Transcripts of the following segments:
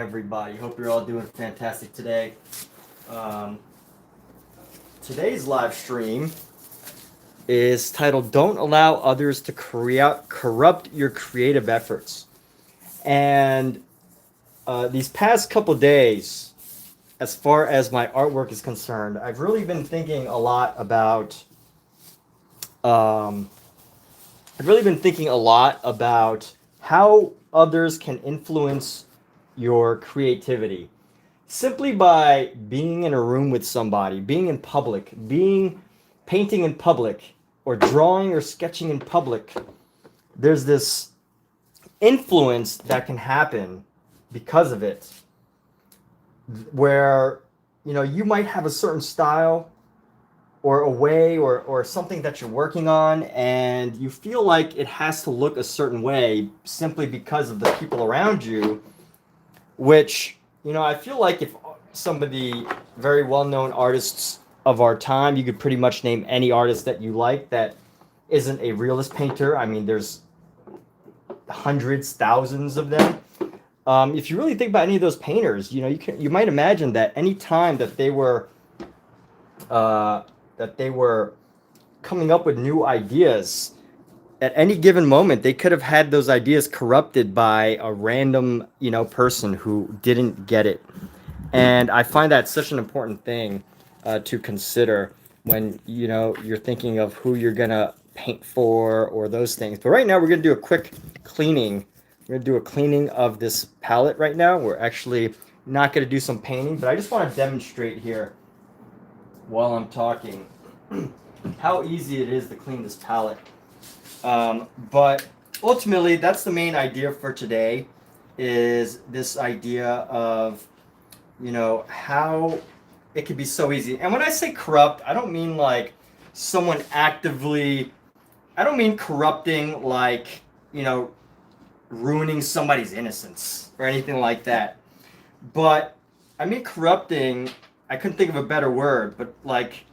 Everybody, hope you're all doing fantastic today. Today's live stream is titled "Don't Allow Others to Corrupt Your Creative Efforts." And these past couple days, as far as my artwork is concerned, I've really been thinking a lot about how others can influence your creativity simply by being in a room with somebody, being in public, painting in public, or drawing or sketching in public. There's this influence that can happen because of it, where you might have a certain style or a way or something that you're working on, and you feel like it has to look a certain way simply because of the people around you, which I feel like if some of the very well-known artists of our time, you could pretty much name any artist that you like that isn't a realist painter. I mean, there's hundreds, thousands of them. If you really think about any of those painters, you might imagine that any time that they were coming up with new ideas, at any given moment, they could have had those ideas corrupted by a random, person who didn't get it. And I find that such an important thing to consider when, you're thinking of who you're going to paint for or those things. But right now, we're going to do a quick cleaning. We're going to do a cleaning of this palette right now. We're actually not going to do some painting, but I just want to demonstrate here while I'm talking how easy it is to clean this palette. But ultimately, that's the main idea for today, is this idea of, how it could be so easy. And when I say corrupt, I don't mean like someone actively, I don't mean corrupting like, ruining somebody's innocence or anything like that. But I mean corrupting, I couldn't think of a better word, but like,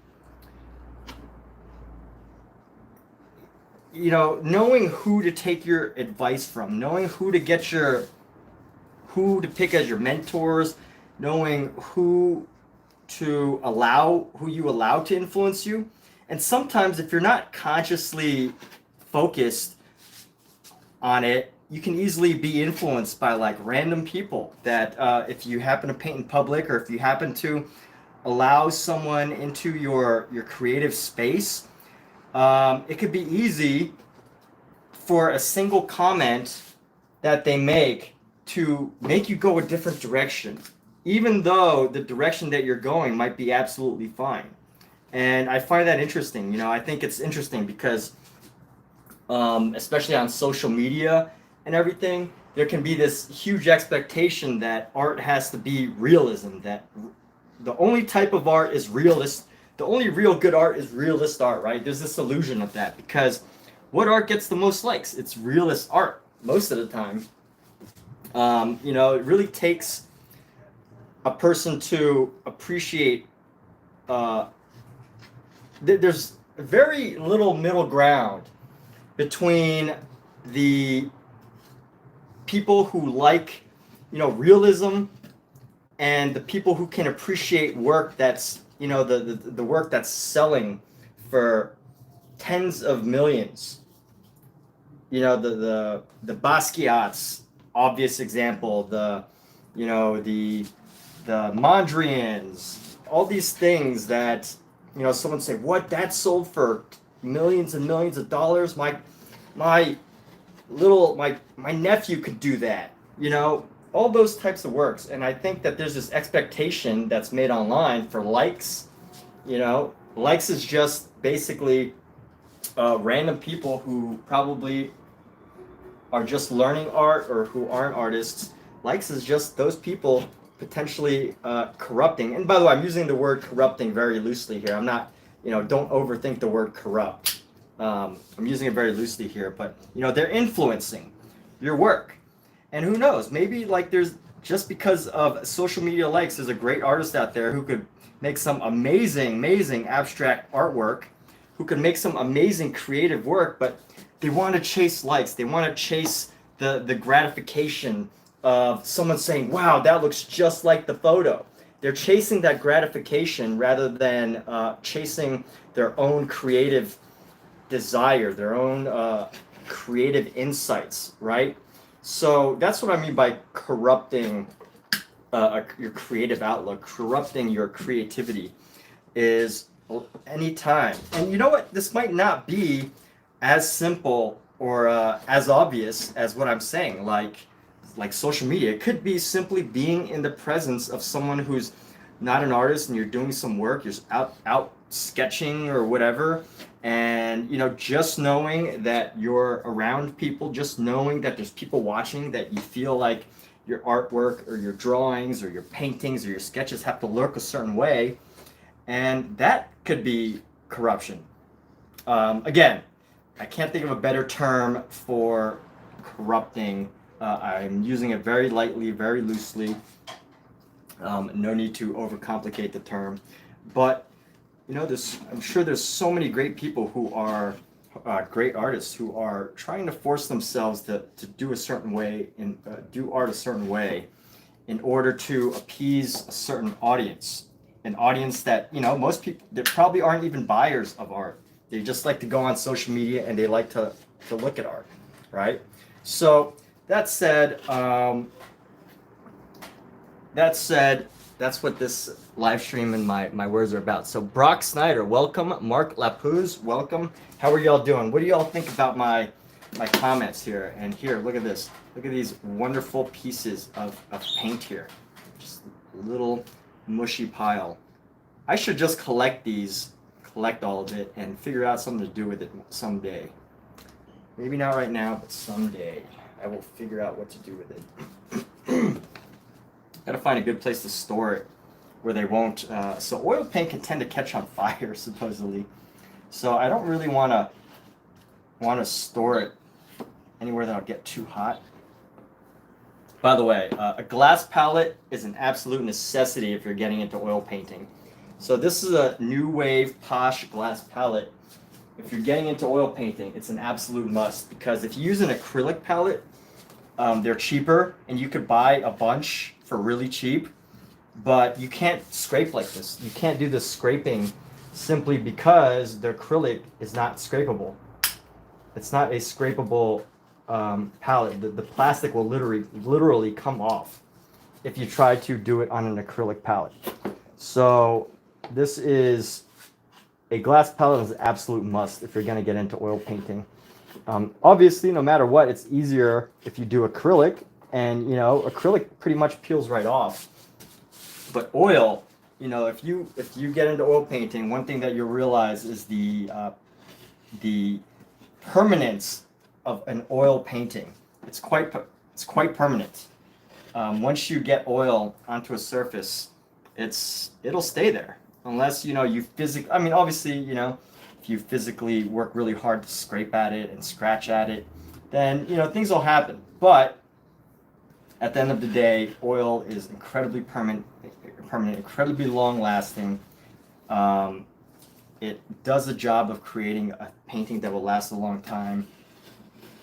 knowing who to take your advice from, knowing who to pick as your mentors, knowing who you allow to influence you. And sometimes if you're not consciously focused on it, you can easily be influenced by like random people that if you happen to paint in public, or if you happen to allow someone into your creative space, it could be easy for a single comment that they make to make you go a different direction, even though the direction that you're going might be absolutely fine. And I find that interesting. I think it's interesting because, especially on social media and everything, there can be this huge expectation that art has to be realism, that the only type of art is realist. The only real good art is realist art, right? There's this illusion of that because what art gets the most likes? It's realist art most of the time. It really takes a person to appreciate. There's very little middle ground between the people who like, realism, and the people who can appreciate work that's, the work that's selling for tens of millions. The Basquiat's obvious example, the Mondrians, all these things that, someone say, what, that sold for millions and millions of dollars? My nephew could do that, all those types of works. And I think that there's this expectation that's made online for likes. Likes is just basically random people who probably are just learning art or who aren't artists. Likes is just those people potentially corrupting. And by the way, I'm using the word corrupting very loosely here. I'm not, don't overthink the word corrupt. I'm using it very loosely here, but they're influencing your work. And who knows, maybe like there's, just because of social media likes, there's a great artist out there who could make some amazing abstract artwork, who could make some amazing creative work, but they want to chase likes. They want to chase the gratification of someone saying, wow, that looks just like the photo. They're chasing that gratification rather than chasing their own creative desire, their own creative insights, right? So that's what I mean by corrupting your creative outlook, corrupting your creativity is anytime. And you know what? This might not be as simple or as obvious as what I'm saying, like social media. It could be simply being in the presence of someone who's not an artist and you're doing some work, you're out sketching or whatever, and you know, just knowing that you're around people, just knowing that there's people watching, that you feel like your artwork or your drawings or your paintings or your sketches have to look a certain way, and that could be corruption. Again, I can't think of a better term for corrupting. I'm using it very lightly, very loosely. No need to overcomplicate the term, but you know, I'm sure there's so many great people who are great artists who are trying to force themselves to do a certain way and do art a certain way in order to appease a certain audience, an audience that, you know, most people that probably aren't even buyers of art. They just like to go on social media and they like to look at art, right? So that said, that's what this live stream and my words are about. So Brock Snyder, welcome. Mark Lapuz, welcome. How are y'all doing? What do y'all think about my comments here? And here, look at this. Look at these wonderful pieces of paint here. Just a little mushy pile. I should just collect all of it and figure out something to do with it someday. Maybe not right now, but someday I will figure out what to do with it. Gotta find a good place to store it where they won't. So oil paint can tend to catch on fire, supposedly. So I don't really want to store it anywhere that'll get too hot. By the way, a glass palette is an absolute necessity if you're getting into oil painting. So this is a new wave POSH glass palette. If you're getting into oil painting, it's an absolute must, because if you use an acrylic palette, they're cheaper and you could buy a bunch for really cheap, but you can't scrape like this. You can't do this scraping simply because the acrylic is not scrapable. It's not a scrapable palette. The plastic will literally come off if you try to do it on an acrylic palette. So this is a glass palette is an absolute must if you're going to get into oil painting. Obviously, no matter what, it's easier if you do acrylic, and you know, acrylic pretty much peels right off. But oil, you know, if you get into oil painting, one thing that you'll realize is the permanence of an oil painting. It's quite permanent. Once you get oil onto a surface, it'll stay there unless, you know, you physically. I mean, obviously, you know, if you physically work really hard to scrape at it and scratch at it, then, you know, things will happen. But at the end of the day, oil is incredibly permanent, incredibly long-lasting. It does a job of creating a painting that will last a long time,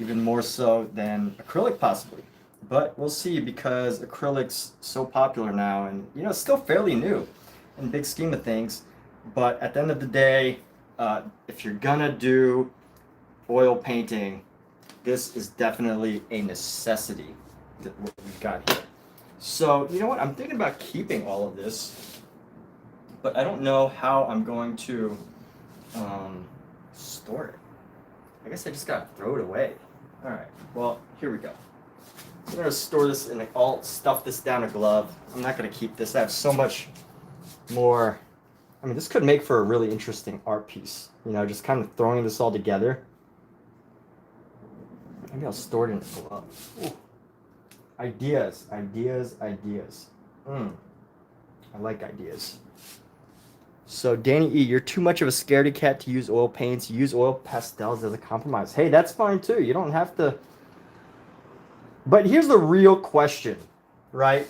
even more so than acrylic possibly. But we'll see, because acrylic's so popular now, and you know, it's still fairly new in the big scheme of things. But at the end of the day, if you're gonna do oil painting, this is definitely a necessity that what we've got here. So you know what, I'm thinking about keeping all of this, but I don't know how I'm going to store it. I guess I just gotta throw it away. All right, well, here we go. I'm gonna store this in I'll stuff this down a glove. I'm not gonna keep this. I have so much more. I mean, this could make for a really interesting art piece, you know, just kind of throwing this all together. Maybe I'll store it in a glove. Ooh. Ideas. I like ideas. So Danny E, you're too much of a scaredy cat to use oil paints. Use oil pastels as a compromise. Hey, that's fine too. You don't have to. But here's the real question, right?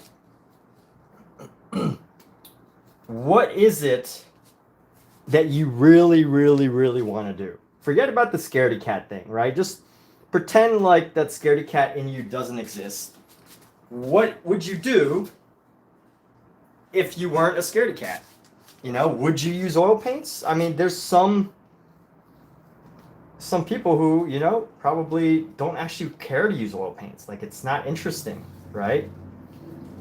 What is it that you really, really, really want to do? Forget about the scaredy cat thing, right? Just pretend like that scaredy cat in you doesn't exist. what would you do if you weren't a scaredy cat? You know, would you use oil paints? I mean, there's some people who, you know, probably don't actually care to use oil paints. Like, it's not interesting, right?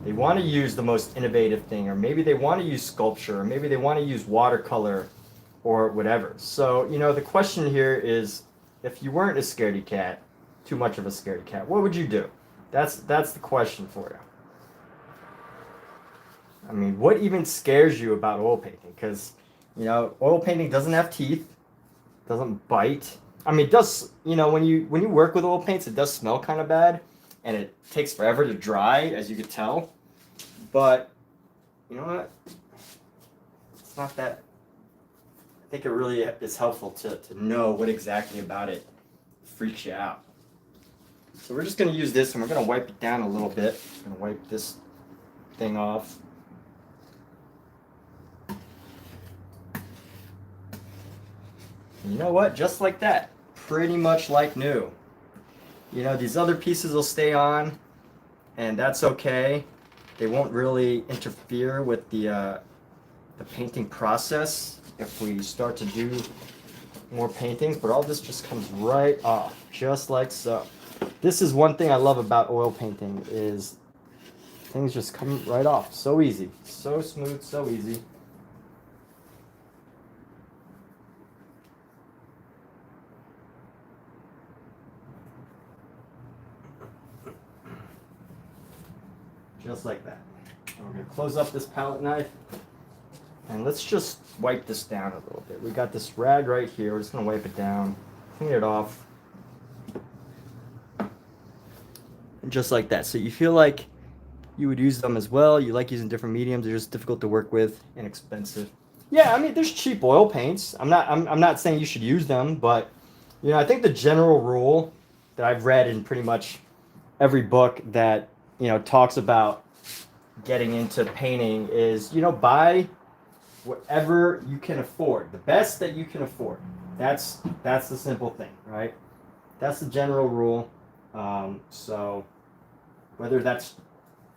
They want to use the most innovative thing, or maybe they want to use sculpture, or maybe they want to use watercolor or whatever. So, you know, the question here is, if you weren't a scaredy cat, too much of a scaredy cat, what would you do? That's the question for you. I mean, what even scares you about oil painting? Because, you know, oil painting doesn't have teeth, doesn't bite. I mean, it does, you know, when you work with oil paints, it does smell kind of bad, and it takes forever to dry, as you could tell. But, you know what? It's not that. I think it really is helpful to know what exactly about it freaks you out. So we're just going to use this, and we're going to wipe it down a little bit. I'm going to wipe this thing off. You know what? Just like that. Pretty much like new. You know, these other pieces will stay on, and that's okay. They won't really interfere with the painting process if we start to do more paintings, but all this just comes right off, just like so. This is one thing I love about oil painting, is things just come right off. So easy, so smooth, so easy. Just like that. And we're going to close up this palette knife, and let's just wipe this down a little bit. We got this rag right here. We're just going to wipe it down, clean it off. And just like that. So you feel like you would use them as well. You like using different mediums. They're just difficult to work with, inexpensive. Yeah, I mean, there's cheap oil paints. I'm not saying you should use them, but you know, I think the general rule that I've read in pretty much every book that, you know, talks about getting into painting is, you know, buy whatever you can afford, the best that you can afford. That's the simple thing, right? That's the general rule. So whether that's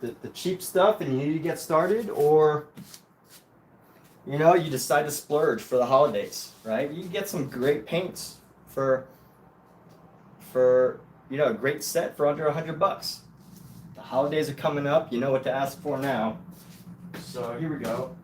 the cheap stuff and you need to get started, or, you know, you decide to splurge for the holidays, right? You can get some great paints for you know, a great set for under $100. The holidays are coming up. You know what to ask for now. So here we go.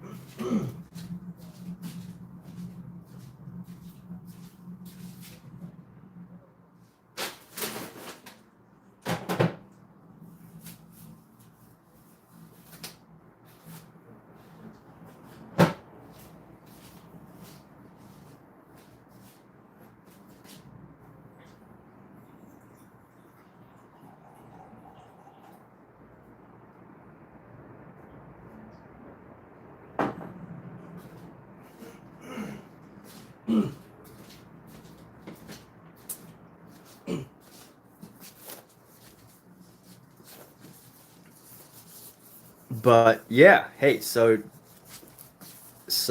But yeah, hey, so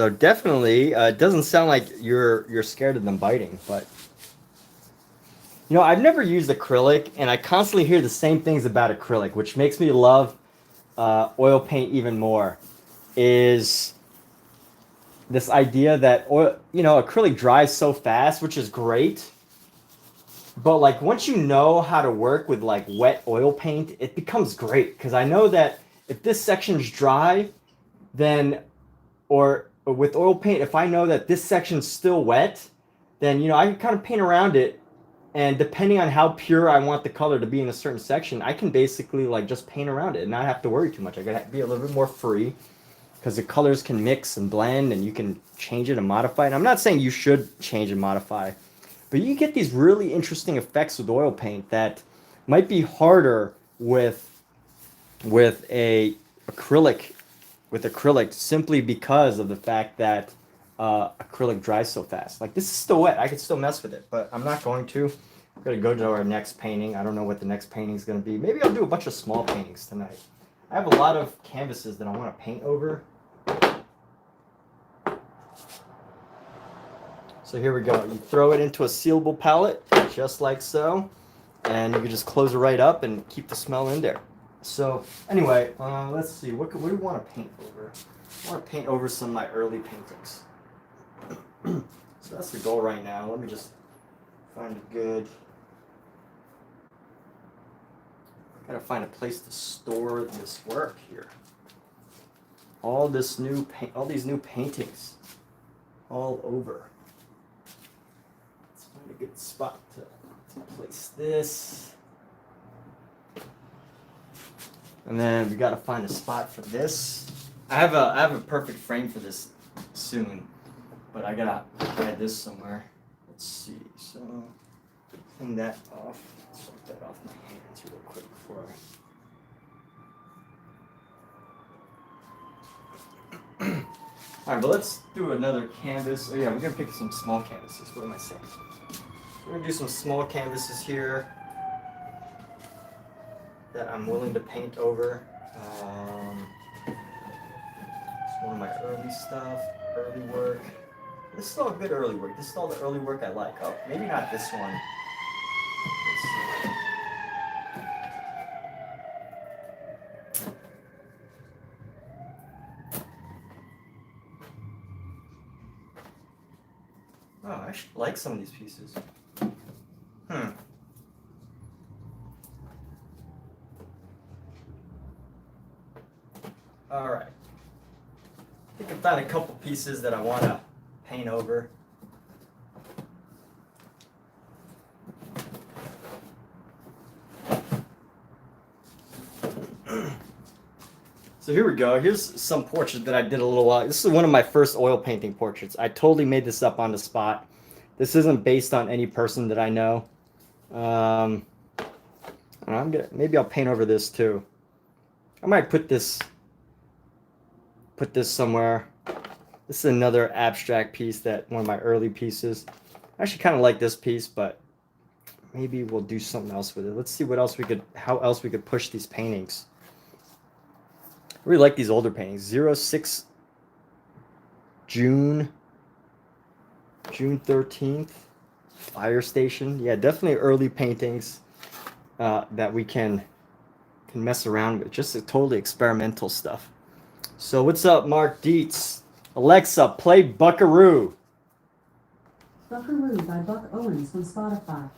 definitely, it doesn't sound like you're scared of them biting, but you know, I've never used acrylic, and I constantly hear the same things about acrylic, which makes me love oil paint even more. Is this idea that oil, you know, acrylic dries so fast, which is great, but like once you know how to work with like wet oil paint, it becomes great, because I know that if this section's dry, then, or with oil paint, if I know that this section's still wet, then, you know, I can kind of paint around it, and depending on how pure I want the color to be in a certain section, I can basically like just paint around it and not have to worry too much. I gotta be a little bit more free, because the colors can mix and blend, and you can change it and modify it. And I'm not saying you should change and modify, but you get these really interesting effects with oil paint that might be harder with acrylic, simply because of the fact that acrylic dries so fast. Like, this is still wet. I could still mess with it, but I'm not going to. I'm going to go to our next painting. I don't know what the next painting is going to be. Maybe I'll do a bunch of small paintings tonight. I have a lot of canvases that I want to paint over. So here we go. You throw it into a sealable palette, just like so, and you can just close it right up and keep the smell in there. So anyway, let's see. What do we want to paint over? I want to paint over some of my early paintings. So that's the goal right now. Let me just find a good. Gotta find a place to store this work here. All these new paintings, all over. Let's find a good spot to place this. And then we gotta find a spot for this. I have a perfect frame for this soon, but I gotta add this somewhere. Let's see. So clean that off. Let's wipe that off my hands real quick before I. All right, but let's do another canvas. Oh yeah, we're gonna pick some small canvases. What am I saying? We're gonna do some small canvases here that I'm willing to paint over. It's one of my early stuff, early work. This is all good early work. This is all the early work I like. Oh, maybe not this one. Let's see. Oh, I actually like some of these pieces. All right. I think I found a couple pieces that I want to paint over. So here we go. Here's some portraits that I did a little while. This is one of my first oil painting portraits. I totally made this up on the spot. This isn't based on any person that I know. Maybe I'll paint over this too. I might put this somewhere. This is another abstract piece, that one of my early pieces. I actually kind of like this piece, but maybe we'll do something else with it. Let's see how else we could push these paintings. I really like these older paintings. 06 June 13th. Fire Station. Yeah, definitely early paintings that we can mess around with. Just totally experimental stuff. So what's up, Mark Dietz? Alexa, play Buckaroo. Buckaroo by Buck Owens from Spotify.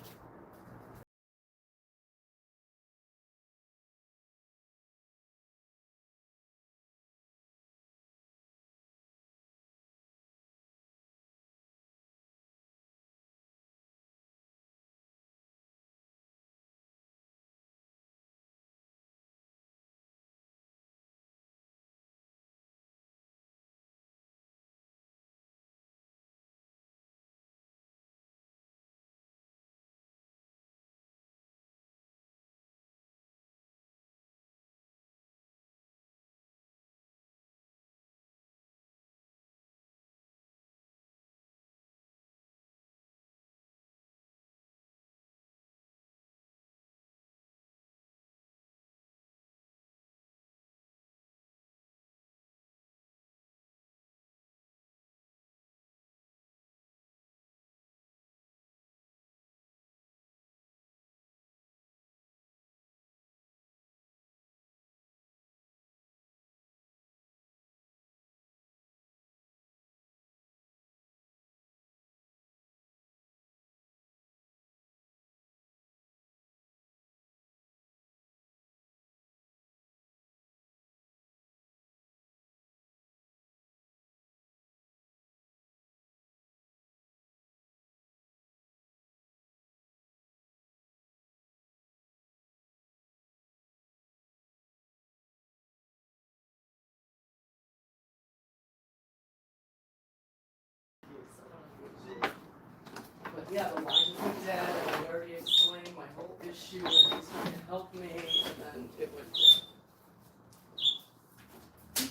Yeah, the line was dead, and I already explained my whole issue, and he's going to help me, and then it went dead.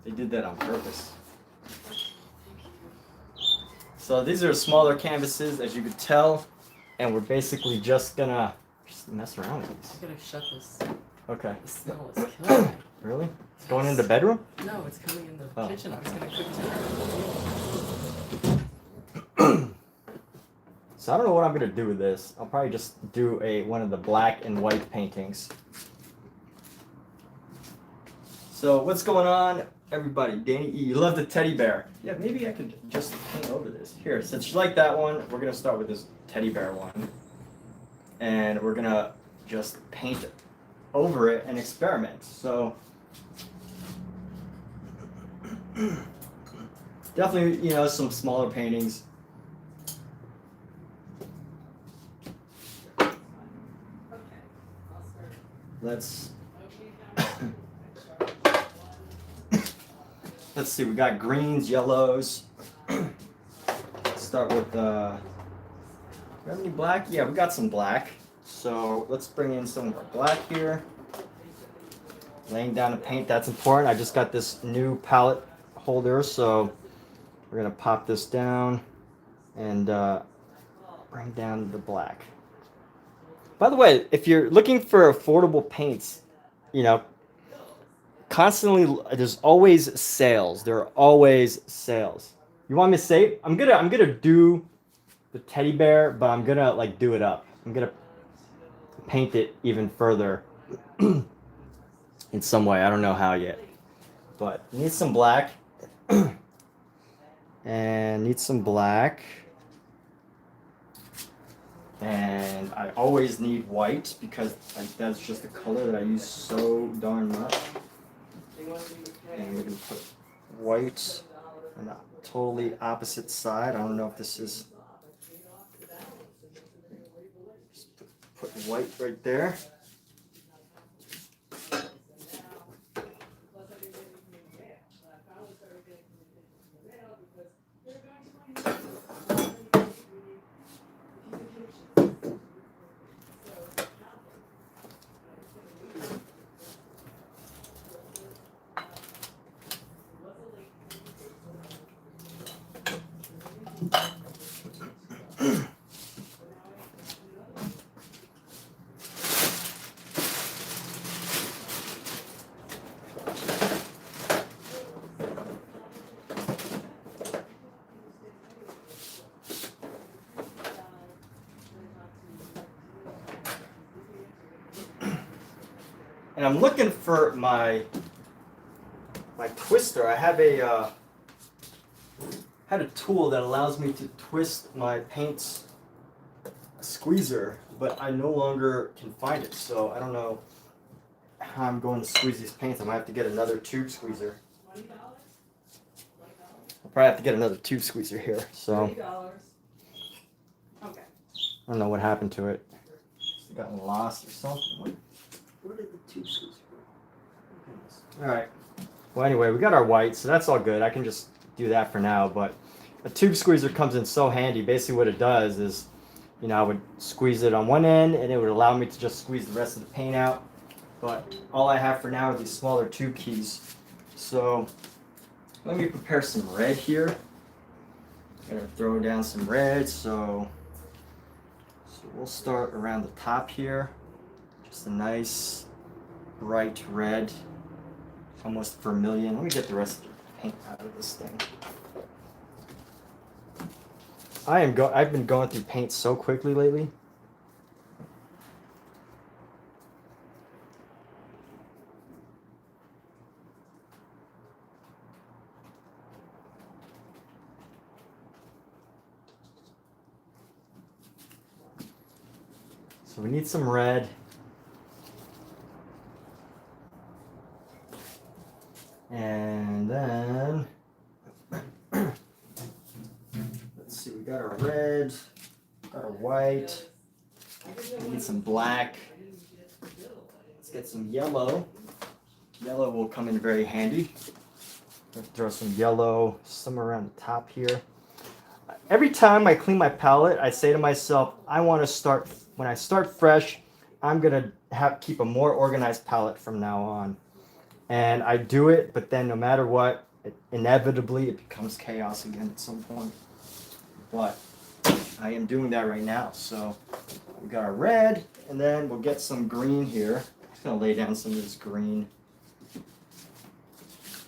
They did that on purpose. So these are smaller canvases, as you could tell, and we're basically just gonna mess around with these. I'm gonna shut this. Okay. The smell is killing me. Really? It's going in the bedroom? No, it's coming in the kitchen. I was gonna cook dinner. So I don't know what I'm gonna do with this. I'll probably just do one of the black and white paintings. So what's going on, everybody? Danny E, you love the teddy bear. Yeah, maybe I could just paint over this. Here, since you like that one, we're gonna start with this teddy bear one. And we're gonna just paint over it and experiment. So definitely, you know, some smaller paintings. Let's let's see, we got greens, yellows. Let's start with do we have any black? Yeah, we got some black. So let's bring in some of our black here. Laying down the paint, that's important. I just got this new palette holder, so we're gonna pop this down and bring down the black. By the way, if you're looking for affordable paints, you know, constantly there's always sales. There are always sales. You want me to say? I'm gonna do the teddy bear, but I'm gonna like do it up. I'm gonna paint it even further in some way. I don't know how yet, but need some black and need some black. And I always need white because that's just the color that I use so darn much. And we're gonna put white on the totally opposite side. I don't know if this is. Just put white right there. And I'm looking for my twister. I have had a tool that allows me to twist my paints squeezer, but I no longer can find it. So I don't know how I'm going to squeeze these paints. I might have to get another tube squeezer. I'll probably have to get another tube squeezer here. So Okay. I don't know what happened to it. It's gotten lost or something. Where did the tube squeezer go? All right. Well, anyway, we got our white, so that's all good. I can just do that for now. But a tube squeezer comes in so handy. Basically, what it does is, you know, I would squeeze it on one end, and it would allow me to just squeeze the rest of the paint out. But all I have for now are these smaller tube keys. So let me prepare some red here. I'm gonna throw down some red. So we'll start around the top here. Just a nice bright red, almost vermilion. Let me get the rest of the paint out of this thing. I've been going through paint so quickly lately. So we need some red. And then, let's see, we got our red, got our white, we need some black. Let's get some yellow. Yellow will come in very handy. Let's throw some yellow somewhere around the top here. Every time I clean my palette, I say to myself, I want to start, when I start fresh, I'm going to keep a more organized palette from now on. And I do it, but then no matter what, inevitably it becomes chaos again at some point. But I am doing that right now. So we got our red, and then we'll get some green here. I'm just going to lay down some of this green.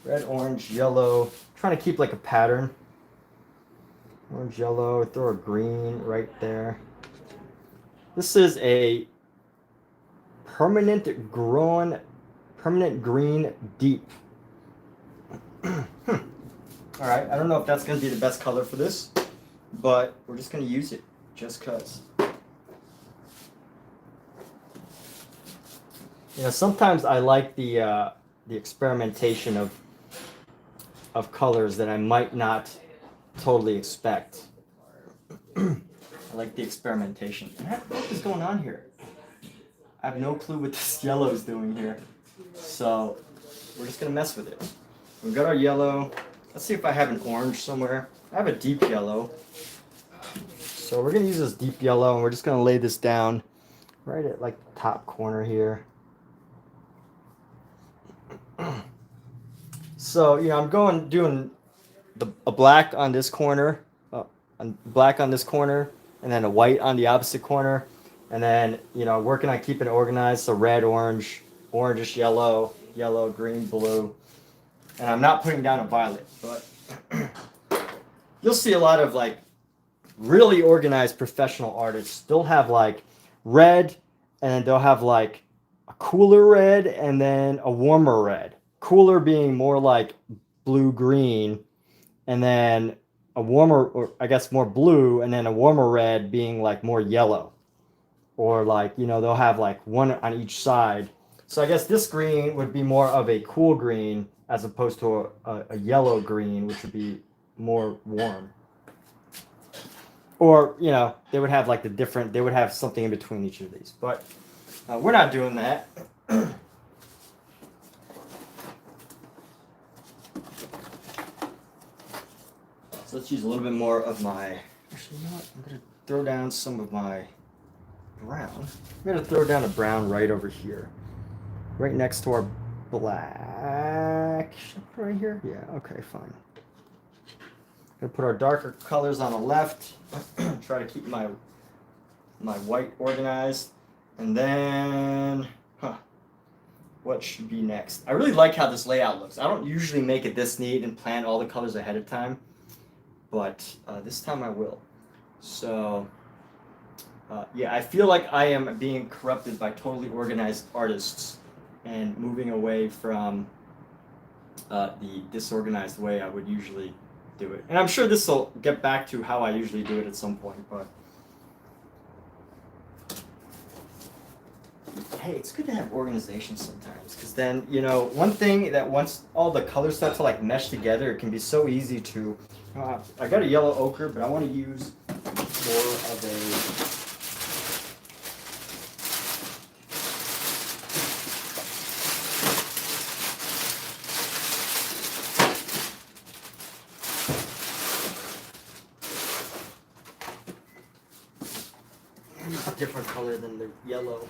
Red, orange, yellow. I'm trying to keep like a pattern. Orange, yellow, throw a green right there. This is a permanent green deep All right, I don't know if that's gonna be the best color for this, but we're just gonna use it just cause. You know, sometimes I like the experimentation of colors that I might not totally expect. I like the experimentation. What is going on here? I have no clue what this yellow is doing here. So we're just gonna mess with it. We've got our yellow. Let's see if I have an orange somewhere. I have a deep yellow. So we're gonna use this deep yellow and we're just gonna lay this down right at like the top corner here. So, you know, I'm doing a black on this corner, black on this corner, and then a white on the opposite corner. And then, you know, working on keeping it organized. So red, orange, orangish yellow, yellow, green, blue. And I'm not putting down a violet, but you'll see a lot of like really organized professional artists. They'll have like red, and they'll have like a cooler red and then a warmer red. Cooler being more like blue-green, and then a warmer, or I guess more blue, and then a warmer red being like more yellow. Or like, you know, they'll have like one on each side. So I guess this green would be more of a cool green as opposed to a yellow green, which would be more warm. Or, you know, they would have like they would have something in between each of these. But we're not doing that. So let's use a little bit more of my, actually, you know what? I'm going to throw down some of my brown. I'm going to throw down a brown right over here. Right next to our black. Should I put it right here? Yeah, okay, fine. Gonna put our darker colors on the left. Try to keep my white organized. And then, what should be next? I really like how this layout looks. I don't usually make it this neat and plan all the colors ahead of time, but this time I will. So, yeah, I feel like I am being corrupted by totally organized artists and moving away from the disorganized way I would usually do it. And I'm sure this will get back to how I usually do it at some point, but hey, it's good to have organization sometimes, because then, you know, one thing that once all the colors start to like mesh together, it can be so easy to, I got a yellow ochre, but I want to use more of a different color than the yellow.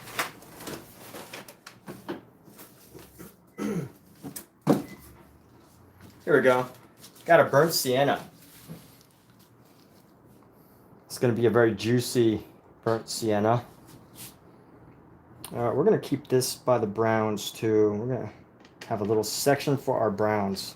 Here we go. Got a burnt sienna. It's going to be a very juicy burnt sienna. We're going to keep this by the browns too. We're going to have a little section for our browns.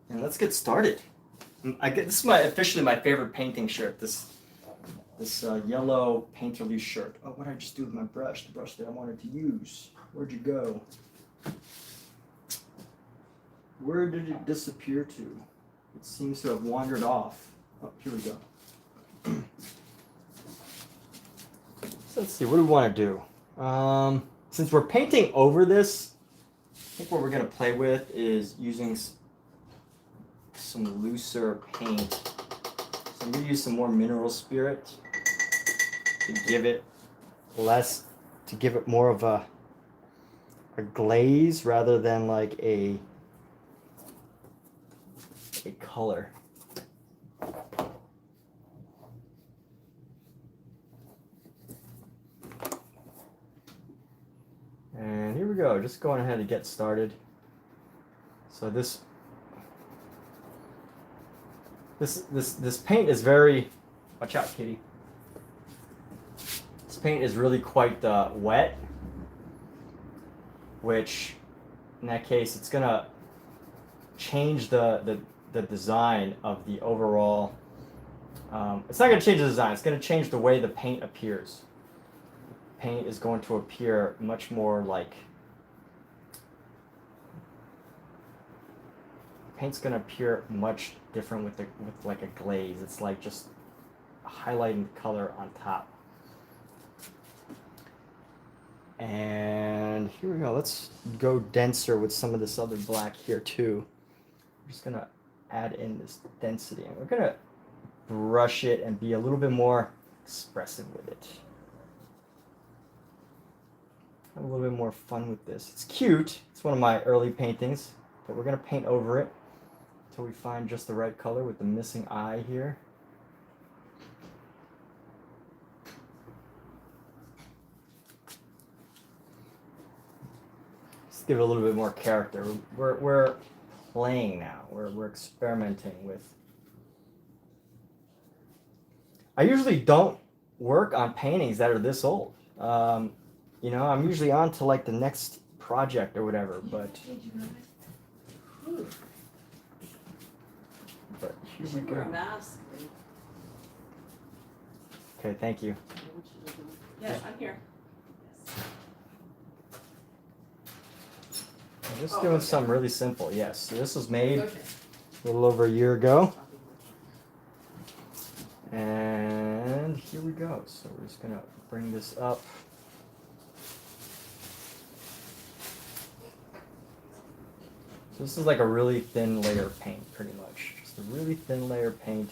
And let's get started. This is officially my favorite painting shirt. This yellow painterly shirt. Oh, what did I just do with my brush? The brush that I wanted to use. Where'd you go? Where did it disappear to? It seems to have wandered off. Oh, here we go. So let's see. What do we want to do? Since we're painting over this, I think what we're going to play with is using some looser paint. So I'm going to use some more mineral spirit to give it more of a glaze rather than like a color. And here we go, just going ahead and get started. So this paint is very, watch out, kitty. This paint is really quite wet, which in that case it's gonna change the design of the overall It's not going to change the design. It's going to change the way the paint appears. Paint is going to appear much more like... Paint's going to appear much different with like a glaze. It's like just highlighting the color on top. And here we go. Let's go denser with some of this other black here too. I'm just going to add in this density. And we're going to brush it and be a little bit more expressive with it. Have a little bit more fun with this. It's cute. It's one of my early paintings, but we're going to paint over it until we find just the right color with the missing eye here. Just give it a little bit more character. We're playing now. We're experimenting with. I usually don't work on paintings that are this old. You know, I'm usually on to like the next project or whatever, but here we go. Wear a mask. Okay, thank you. Yes, I'm here. I'm just doing something really simple. Yes, so this was made Okay. a little over a year ago. And here we go. So we're just gonna bring this up. So this is like a really thin layer of paint, pretty much. Just a really thin layer of paint.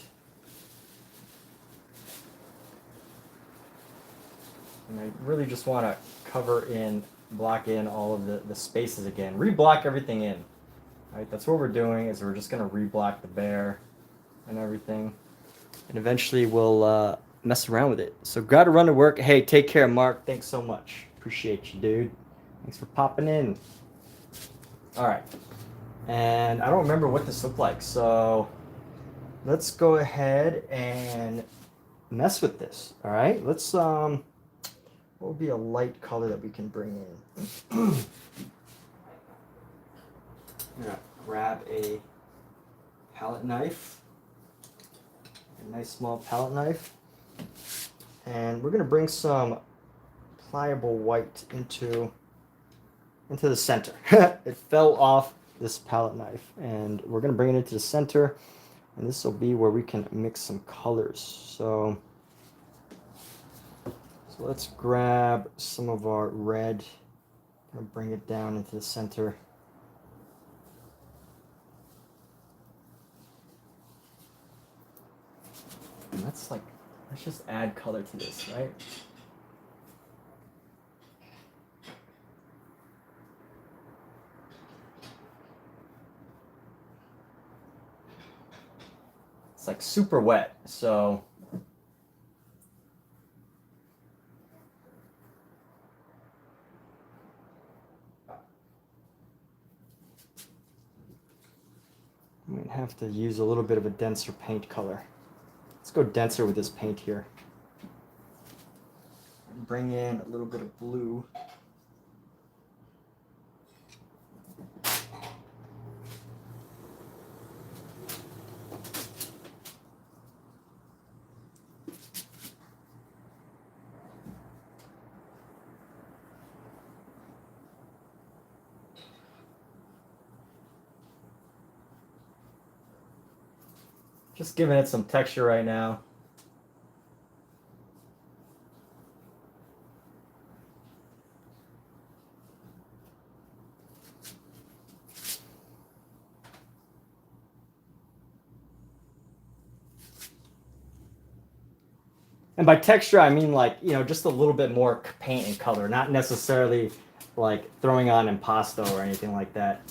And I really just want to cover in, block in all of the spaces again. Reblock everything in. Right? That's what we're doing, is we're just going to reblock the bear and everything. And eventually we'll mess around with it. So gotta run to work. Hey, take care, Mark. Thanks so much. Appreciate you, dude. Thanks for popping in. All right. And I don't remember what this looked like, so let's go ahead and mess with this. All right. Let's what would be a light color that we can bring in? I'm gonna grab a palette knife. A nice small palette knife, and we're going to bring some pliable white into the center. It fell off this palette knife, and we're going to bring it into the center, and this will be where we can mix some colors. So let's grab some of our red and bring it down into the center. And let's just add color to this, right? It's like super wet, so I'm gonna have to use a little bit of a denser paint color. Let's go denser with this paint here. Bring in a little bit of blue. Just giving it some texture right now. And by texture, I mean like, you know, just a little bit more paint and color, not necessarily like throwing on impasto or anything like that.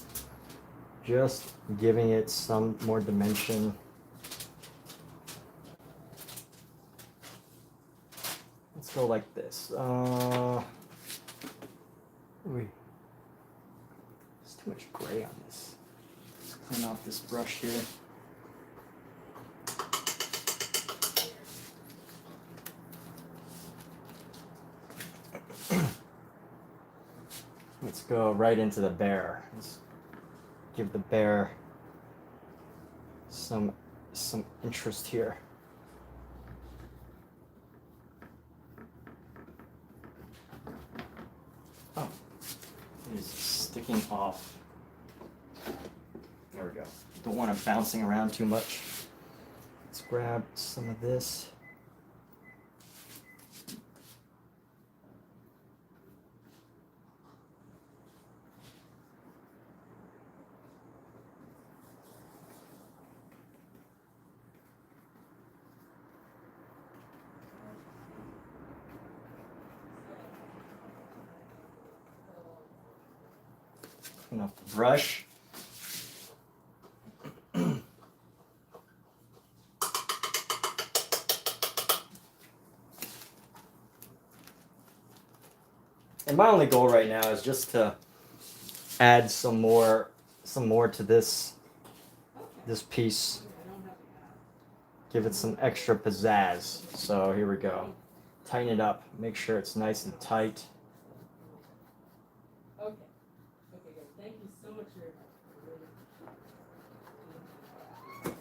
Just giving it some more dimension. Let's go like this. There's too much gray on this. Let's clean off this brush here. Let's go right into the bear. Let's give the bear some interest here. taking off. There we go. Don't want it bouncing around too much. Let's grab some of this. Clean off the brush. And my only goal right now is just to add some more to this piece. Give it some extra pizzazz. So here we go. Tighten it up. Make sure it's nice and tight. Okay. Okay, good. Thank you so much for your help. Okay,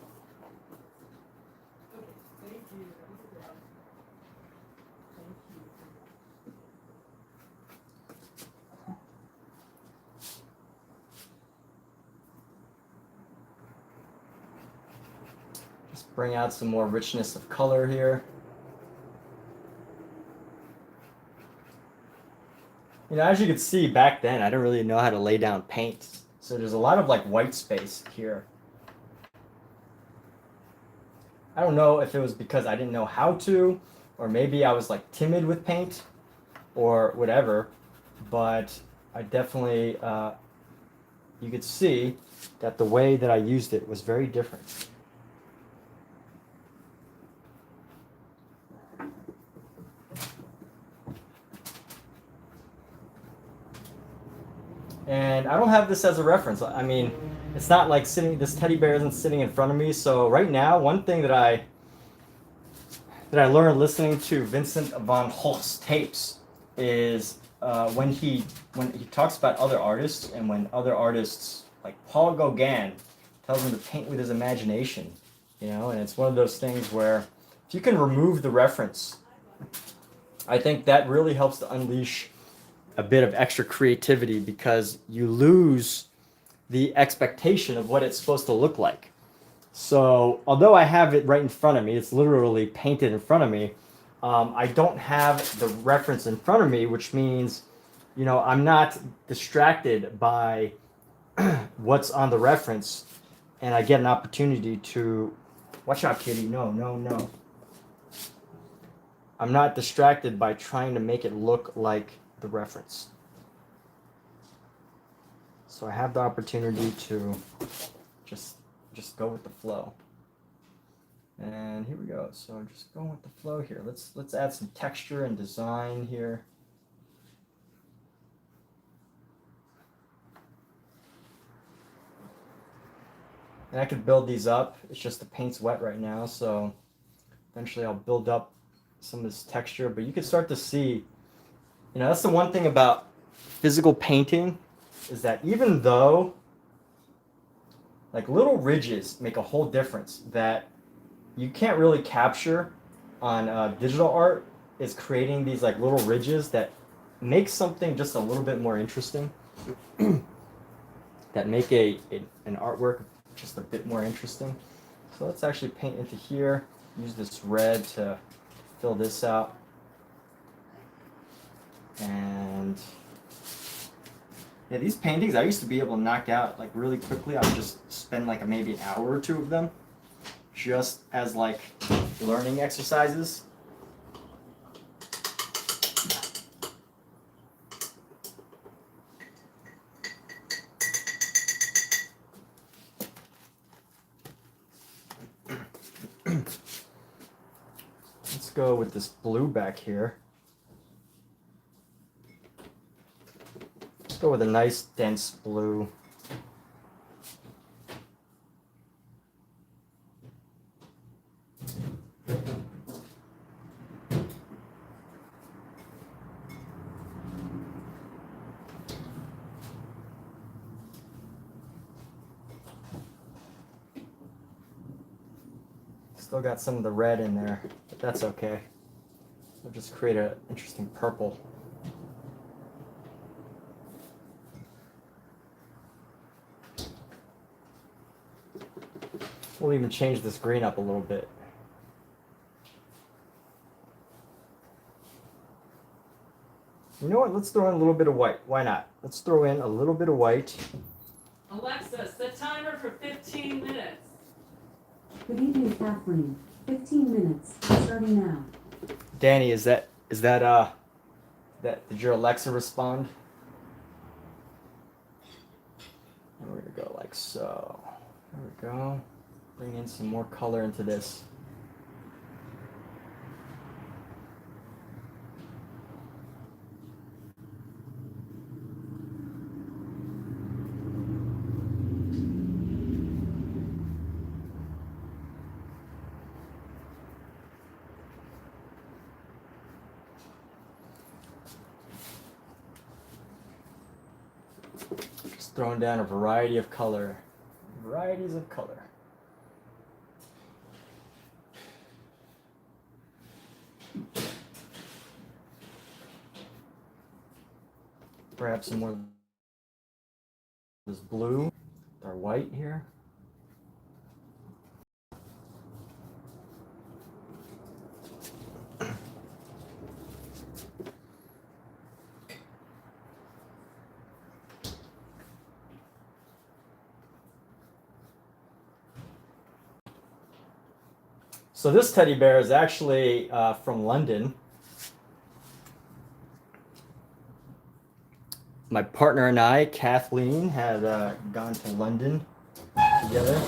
thank you. Thank you. Just bring out some more richness of color here. You know, as you can see back then, I didn't really know how to lay down paint. So there's a lot of like white space here. I don't know if it was because I didn't know how to, or maybe I was like timid with paint or whatever, but I definitely, you could see that the way that I used it was very different. And I don't have this as a reference. I mean, it's not like this teddy bear isn't sitting in front of me. So right now, one thing that I learned listening to Vincent van Gogh's tapes is when he talks about other artists, and when other artists like Paul Gauguin tells him to paint with his imagination, you know, and it's one of those things where if you can remove the reference, I think that really helps to unleash a bit of extra creativity, because you lose the expectation of what it's supposed to look like. So although I have it right in front of me, it's literally painted in front of me, I don't have the reference in front of me, which means, you know, I'm not distracted by what's on the reference, and I get an opportunity to, watch out, kitty, no, no, no. I'm not distracted by trying to make it look like the reference. So I have the opportunity to just go with the flow. And here we go. So just going with the flow here. Let's add some texture and design here. And I could build these up. It's just the paint's wet right now, so eventually I'll build up some of this texture. But you can start to see, you know, that's the one thing about physical painting, is that even though like little ridges make a whole difference that you can't really capture on digital art, is creating these like little ridges that make something just a little bit more interesting, that make an artwork just a bit more interesting. So let's actually paint into here, use this red to fill this out. And yeah, these paintings I used to be able to knock out like really quickly. I would just spend like maybe an hour or two of them, just as like learning exercises. Let's go with this blue back here. Let's go with a nice dense blue. Still got some of the red in there, but that's okay. We'll just create an interesting purple. We'll even change this green up a little bit. You know what? Let's throw in a little bit of white. Why not? Let's throw in a little bit of white. Alexa, set timer for 15 minutes. Good evening, Kathleen. 15 minutes, starting now. Danny, did your Alexa respond? And we're gonna go like so. There we go. Bring in some more color into this. Just throwing down a variety of color. Varieties of color. Perhaps some more of this blue, our white here. So this teddy bear is actually from London. My partner and I, Kathleen, had gone to London together.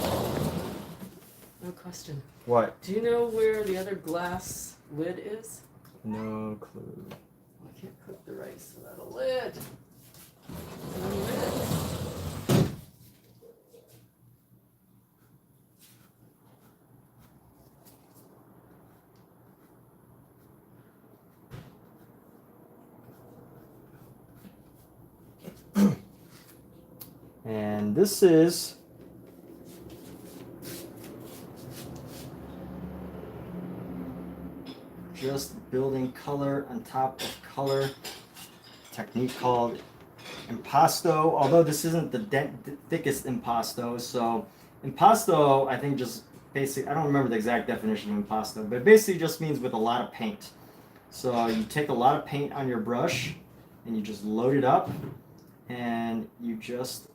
No question. What? Do you know where the other glass lid is? No clue. I can't cook the rice without a lid. No lid. And this is just building color on top of color. Technique called impasto. Although this isn't the thickest impasto, so impasto, I think just basic. I don't remember the exact definition of impasto, but it basically just means with a lot of paint. So you take a lot of paint on your brush, and you just load it up, and you just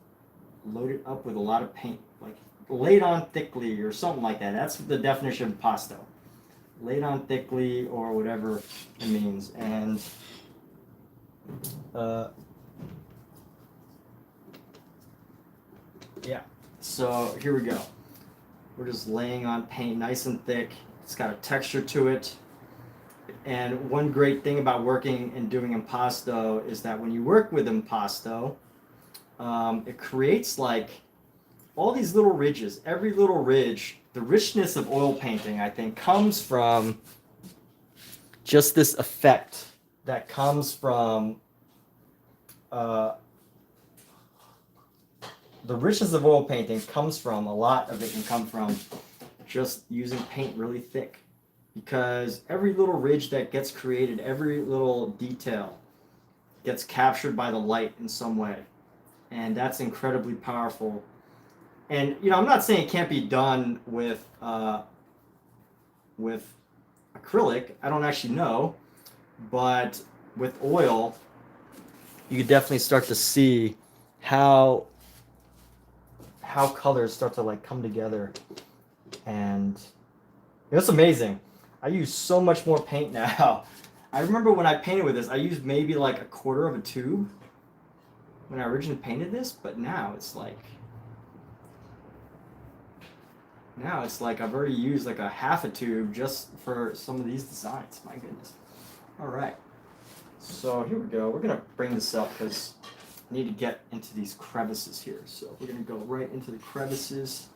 load it up with a lot of paint, like laid on thickly or something like that. That's the definition of impasto. Laid on thickly or whatever it means. And yeah, so here we go. We're just laying on paint nice and thick. It's got a texture to it. And one great thing about working and doing impasto is that when you work with impasto, it creates like all these little ridges. Every little ridge, the richness of oil painting, I think, comes from just this effect that comes from the richness of oil painting comes from, a lot of it can come from just using paint really thick. Because every little ridge that gets created, every little detail gets captured by the light in some way. And that's incredibly powerful. And, you know, I'm not saying it can't be done with acrylic. I don't actually know. But with oil, you could definitely start to see how colors start to like come together. And it's amazing. I use so much more paint now. I remember when I painted with this, I used maybe like a quarter of a tube when I originally painted this, but now it's like I've already used like a half a tube just for some of these designs. My goodness. All right. So here we go. We're going to bring this up because I need to get into these crevices here. So we're going to go right into the crevices.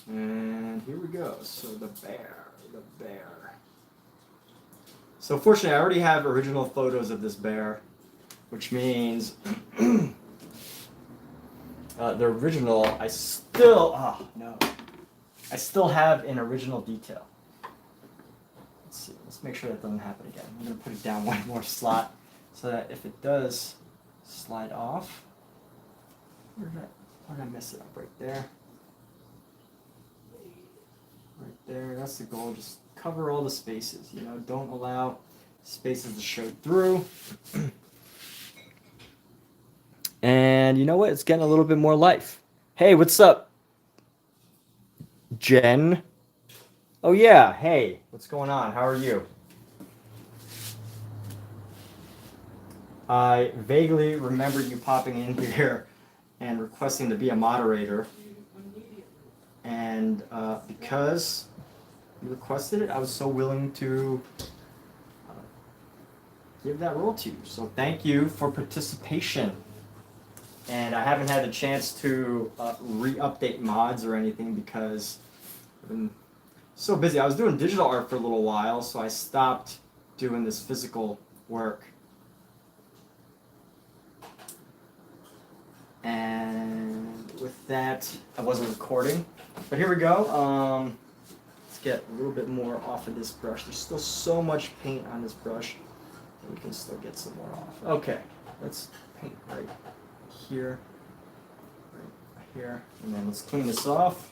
And here we go. So the bear. So fortunately, I already have original photos of this bear, which means the original, I still have an original detail. let's see. Let's make sure that doesn't happen again. I'm gonna put it down one more slot so that if it does slide off, where did I mess it up? Right there. Right there. That's the goal. Just cover all the spaces. You know, don't allow spaces to show through. And you know what? It's getting a little bit more life. Hey, what's up, Jen? Oh yeah, hey, what's going on? How are you? I vaguely remember you popping in here and requesting to be a moderator. And because you requested it, I was so willing to give that role to you. So thank you for participation. And I haven't had a chance to re-update mods or anything because I've been so busy. I was doing digital art for a little while, so I stopped doing this physical work. And with that, I wasn't recording. But here we go. Let's get a little bit more off of this brush. There's still so much paint on this brush. We can still get some more off. Okay, let's paint right here, right here, and then let's clean this off.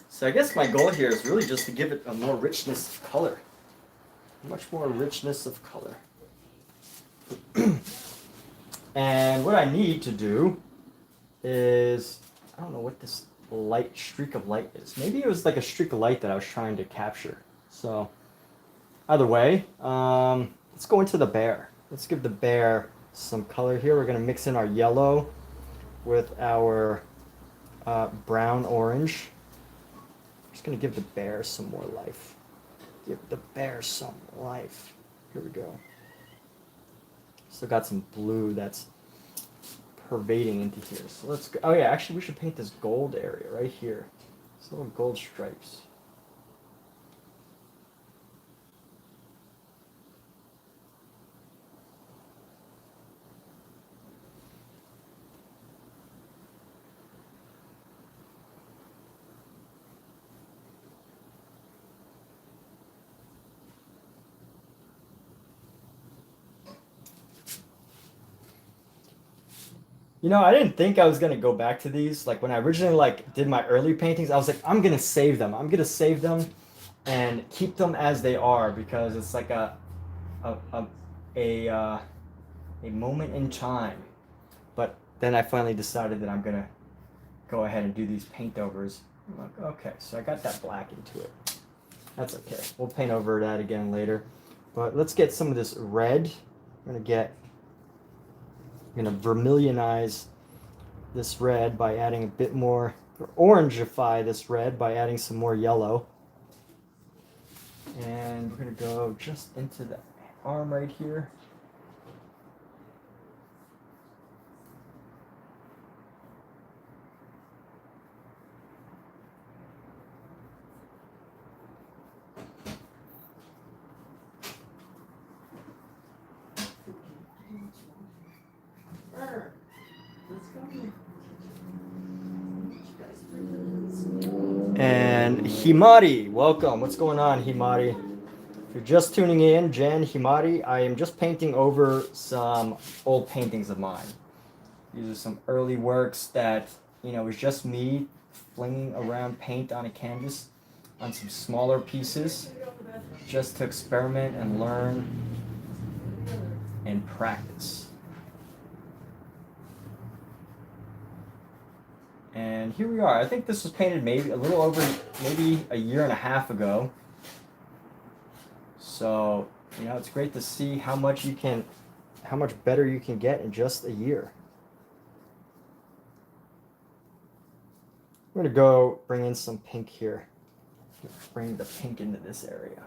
So I guess my goal here is really just to give it a more richness of color. Much more richness of color. And what I need to do is, I don't know what this light, streak of light is. Maybe it was like a streak of light that I was trying to capture. So either way, let's go into the bear. Let's give the bear some color here. We're gonna mix in our yellow with our brown orange. Just gonna give the bear some more life. Give the bear some life. Here we go. Still got some blue that's pervading into here. So let's go. Oh yeah, actually we should paint this gold area right here. These little gold stripes. You know, I didn't think I was gonna go back to these. Like when I originally did my early paintings, I was like, I'm gonna save them. I'm gonna save them and keep them as they are because it's like a moment in time. But then I finally decided that I'm gonna go ahead and do these paint overs. I'm like, okay, so I got that black into it. That's okay. We'll paint over that again later. But let's get some of this red. I'm gonna vermilionize this red by adding a bit more, or orangify this red by adding some more yellow. And we're gonna go just into the arm right here. And Himari, welcome. What's going on, Himari? If you're just tuning in, Jen, Himari, I am just painting over some old paintings of mine. These are some early works that, you know, it was just me flinging around paint on a canvas on some smaller pieces just to experiment and learn and practice. And here we are. I think this was painted maybe a little over, maybe a year and a half ago. So, you know, it's great to see how much better you can get in just a year. I'm gonna go bring in some pink here. Bring the pink into this area.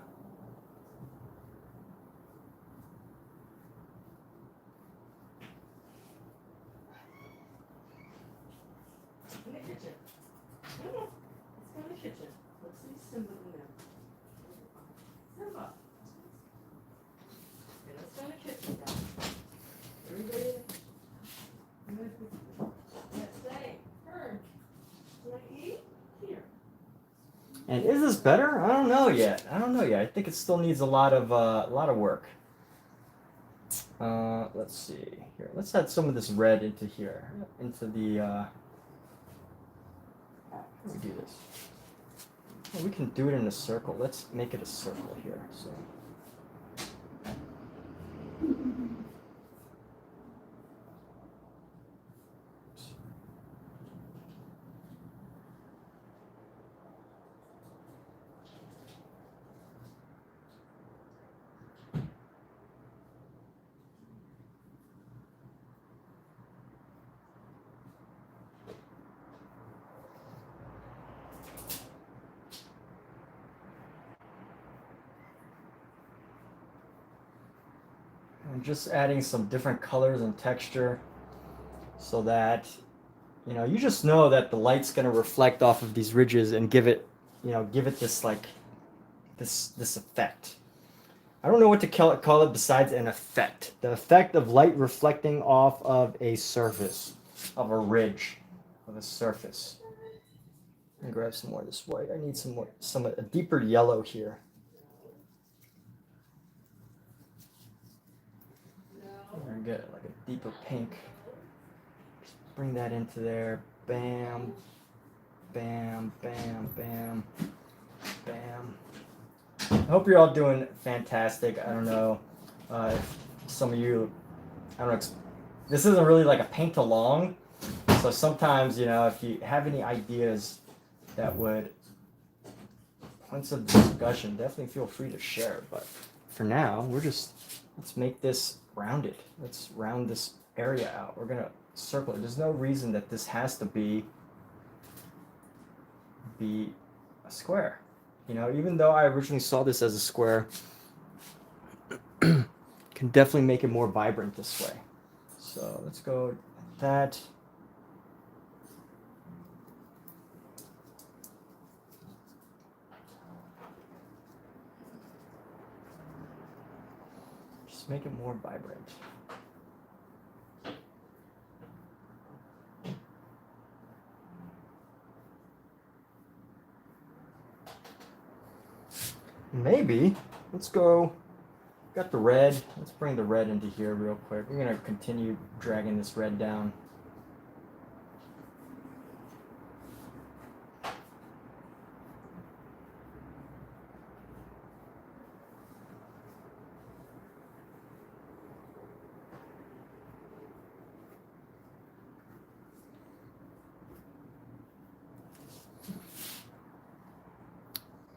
And is this better? I don't know yet. I think it still needs a lot of work. Let's see here. Let's add some of this red into here, into the. How do we do this? Well, we can do it in a circle. Let's make it a circle here. So. I'm just adding some different colors and texture so that, you just know that the light's going to reflect off of these ridges and give it this like, this effect. I don't know what to call it besides an effect. The effect of light reflecting off of a surface, of a ridge, of a surface. Let me grab some more of this white. I need a deeper yellow here. We're gonna get like a deeper pink. Just bring that into there. Bam, bam, bam, bam, bam. I hope you're all doing fantastic. I don't know if some of you, I don't know, this isn't really like a paint along. So sometimes, if you have any ideas that would, points of discussion, definitely feel free to share. But for now, let's make this rounded. Let's round this area out. We're gonna circle it. There's no reason that this has to be a square. Even though I originally saw this as a square, can definitely make it more vibrant this way. So let's go like that. Just make it more vibrant. Maybe, let's go, got the red, let's bring the red into here real quick. We're going to continue dragging this red down.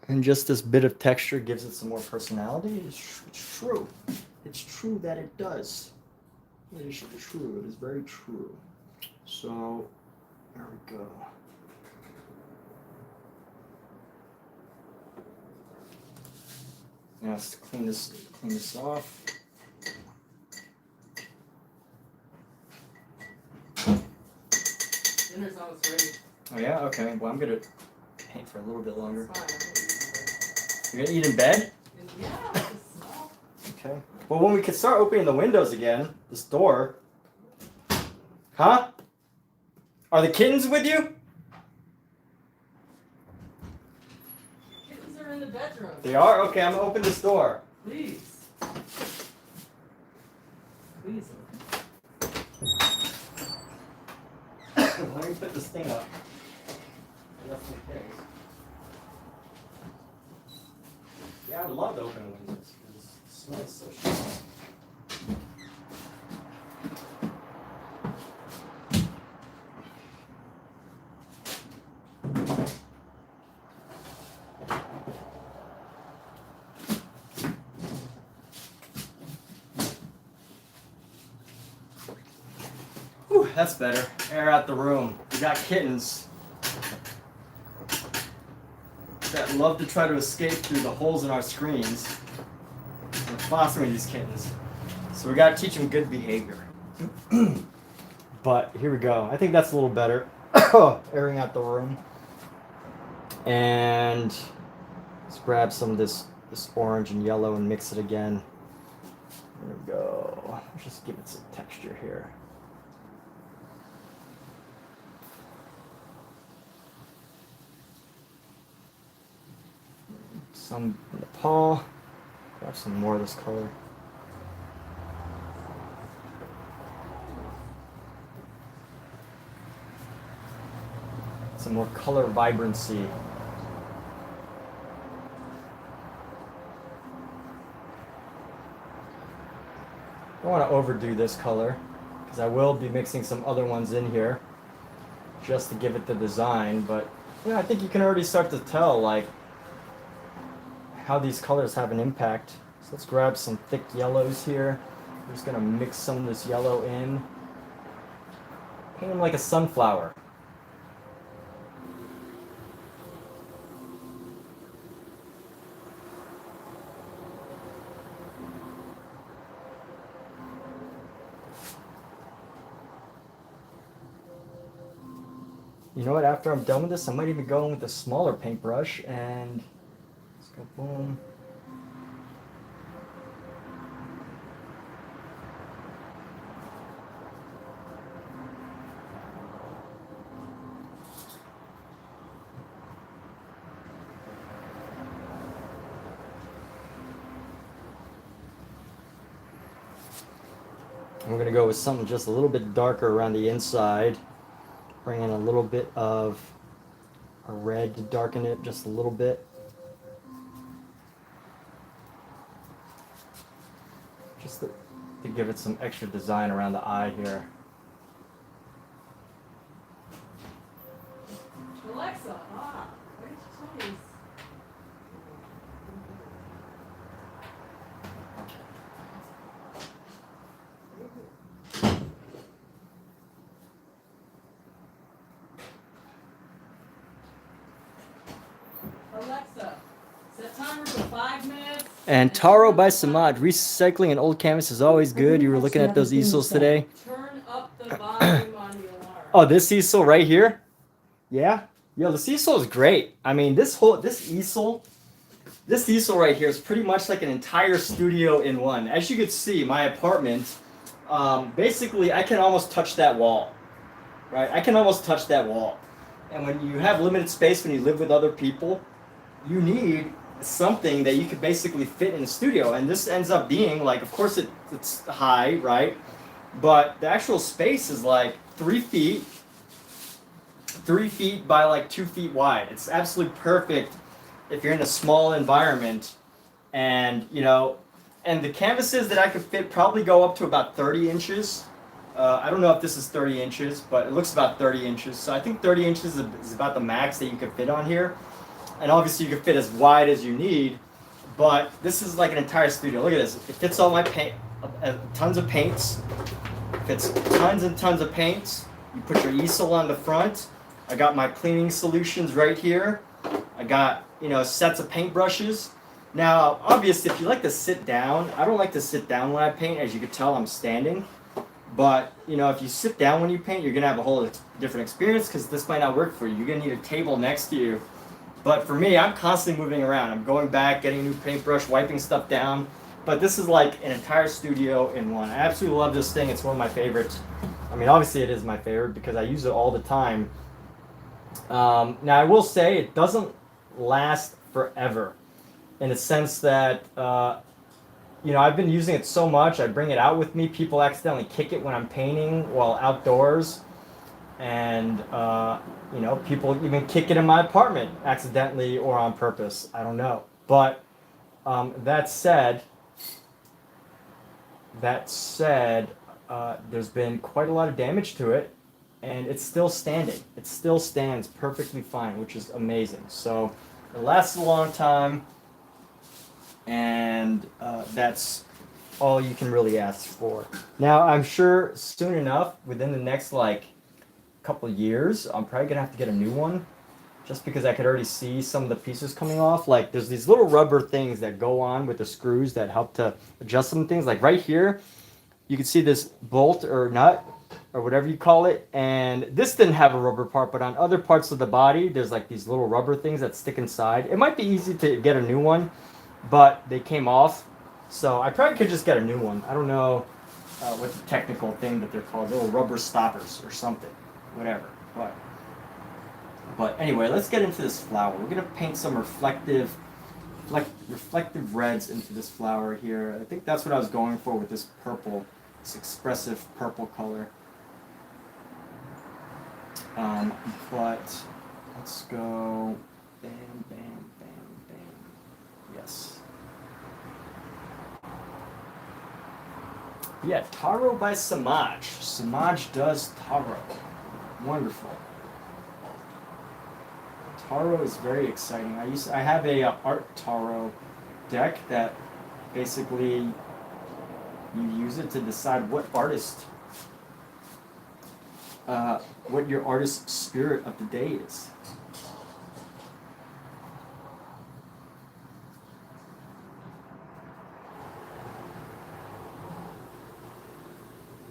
And just this bit of texture gives it some more personality. It's true. It's true that it does. It is true. It is very true. So, there we go. Now let's clean this off. Dinner's almost ready. Oh yeah? Okay. Well, I'm gonna paint for a little bit longer. It's fine. You're gonna eat in bed? Yeah, it's small. Okay. Well, when we can start opening the windows again, this door. Huh? Are the kittens with you? Kittens are in the bedroom. They are? Okay, I'm gonna open this door. Please. Please. Let me put this thing up. Just in case. Yeah, I would love to open the windows because the smell is so strong. Whew, that's better. Air out the room. We got kittens that love to try to escape through the holes in our screens. We're fostering these kittens. So we gotta teach them good behavior. But here we go. I think that's a little better. Airing out the room. And let's grab some of this orange and yellow and mix it again. There we go. Let's just give it some texture here. some in the paw. Grab some more of this color. Some more color vibrancy. Don't want to overdo this color because I will be mixing some other ones in here just to give it the design, but yeah, I think you can already start to tell like how these colors have an impact. So let's grab some thick yellows here. I'm just gonna mix some of this yellow in. Paint them like a sunflower. You know what, after I'm done with this, I might even go in with a smaller paintbrush and let's go boom. And we're gonna go with something just a little bit darker around the inside. Bring in a little bit of a red to darken it just a little bit. Just to give it some extra design around the eye here. Alexa, where's Tony's? Alexa, set timer for 5 minutes. And Taro by Samad, recycling an old canvas is always good. You were looking at those easels today. Turn up the volume on the alarm. Oh, this easel right here? Yeah? Yo, this easel is great. I mean, this easel right here is pretty much like an entire studio in one. As you can see, my apartment, basically I can almost touch that wall, right? I can almost touch that wall. And when you have limited space, when you live with other people, you need something that you could basically fit in a studio. And this ends up being like, of course it's high, right? But the actual space is like 3 feet by like 2 feet wide. It's absolutely perfect if you're in a small environment. And you know, and the canvases that I could fit probably go up to about 30 inches. I don't know if this is 30 inches, but it looks about 30 inches. So I think 30 inches is about the max that you could fit on here. And obviously you can fit as wide as you need, but this is like an entire studio. Look at this. It fits all my paint, tons of paints. It fits tons and tons of paints. You put your easel on the front. I got my cleaning solutions right here. I got, you know, sets of paintbrushes. Now, obviously, if you like to sit down, I don't like to sit down when I paint. As you can tell, I'm standing. But, you know, if you sit down when you paint, you're going to have a whole different experience because this might not work for you. You're going to need a table next to you. But for me, I'm constantly moving around. I'm going back, getting a new paintbrush, wiping stuff down. But this is like an entire studio in one. I absolutely love this thing. It's one of my favorites. I mean, obviously it is my favorite because I use it all the time. Now, I will say it doesn't last forever in the sense that, you know, I've been using it so much. I bring it out with me. People accidentally kick it when I'm painting while outdoors. And, you know, people even kick it in my apartment accidentally or on purpose. I don't know. But that said, there's been quite a lot of damage to it. And it's still standing. It still stands perfectly fine, which is amazing. So it lasts a long time. And that's all you can really ask for. Now, I'm sure soon enough, within the next, like, couple of years, I'm probably gonna have to get a new one just because I could already see some of the pieces coming off. Like there's these little rubber things that go on with the screws that help to adjust some things. Like right here, you can see this bolt or nut or whatever you call it. And this didn't have a rubber part, but on other parts of the body, there's like these little rubber things that stick inside. It might be easy to get a new one, but they came off. So I probably could just get a new one. I don't know what the technical thing that they're called, little rubber stoppers or something. Whatever, but anyway, let's get into this flower. We're gonna paint some reflective reflective reds into this flower here. I think that's what I was going for with this purple, this expressive purple color. But let's go bam, bam, bam, bam. Yes. Yeah, Taro by Samaj. Samaj does Taro. Wonderful. Taro is very exciting. I have a art Taro deck that basically you use it to decide what what your artist's spirit of the day is.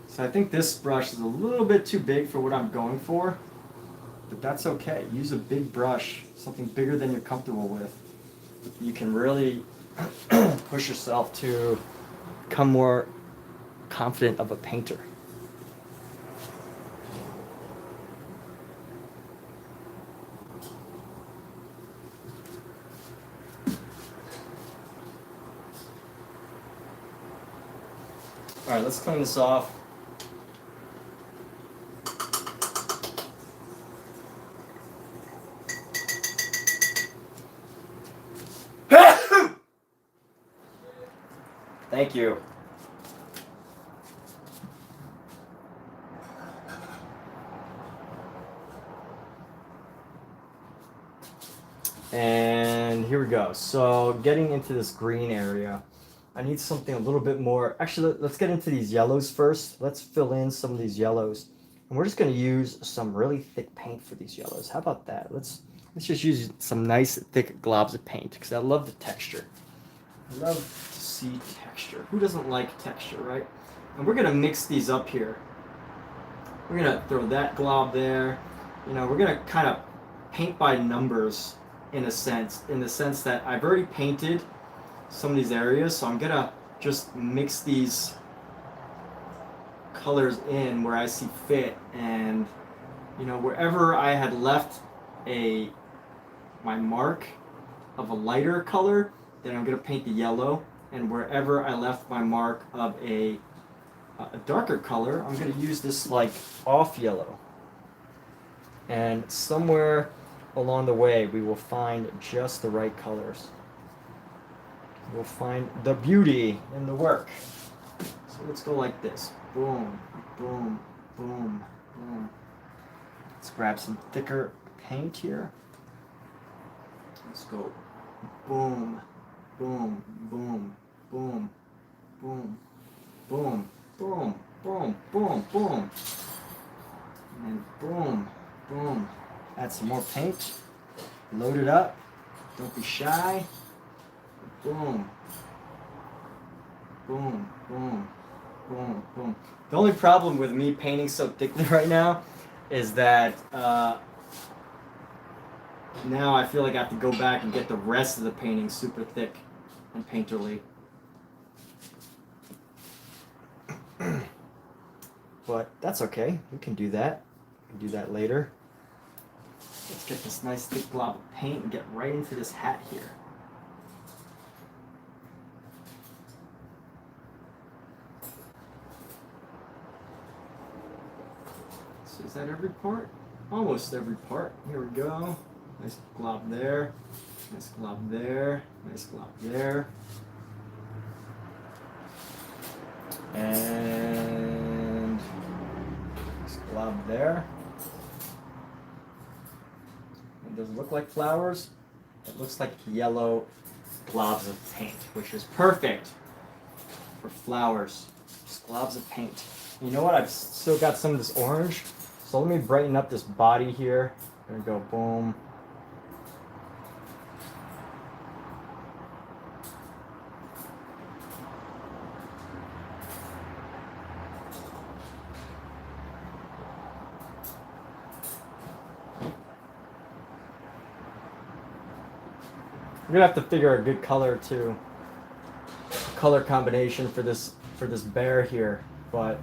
So I think this brush is a little bit too big for what I'm going for, but that's okay. Use a big brush, something bigger than you're comfortable with. You can really push yourself to become more confident of a painter. All right, let's clean this off. Thank you. And here we go. So getting into this green area, I need something a little bit more. Actually, let's get into these yellows first. Let's fill in some of these yellows. And we're just going to use some really thick paint for these yellows. How about that? Let's just use some nice thick globs of paint because I love the texture. I love to see texture. Who doesn't like texture, right? And we're going to mix these up here. We're going to throw that glob there. You know, we're going to kind of paint by numbers in the sense that I've already painted some of these areas, so I'm going to just mix these colors in where I see fit, and you know, wherever I had left my mark of a lighter color, then I'm going to paint the yellow, and wherever I left my mark of a darker color, I'm going to use this like off yellow. And somewhere along the way we will find just the right colors. We'll find the beauty in the work. So let's go like this. Boom, boom, boom, boom. Let's grab some thicker paint here. Let's go boom, boom, boom, boom, boom, boom, boom, boom, boom, boom. And boom, boom. Add some more paint. Load it up. Don't be shy. Boom. Boom, boom, boom, boom. The only problem with me painting so thickly right now is that now I feel like I have to go back and get the rest of the painting super thick and painterly. But that's okay. We can do that. We can do that later. Let's get this nice thick glob of paint and get right into this hat here. So is that every part? Almost every part. Here we go. Nice glob there. Nice glob there. Nice glob there. And nice glob there. It doesn't look like flowers. It looks like yellow globs of paint, which is perfect for flowers. Just globs of paint. You know what? I've still got some of this orange. So let me brighten up this body here. There we go. Boom. I'm gonna have to figure a good color too. Color combination for this bear here, but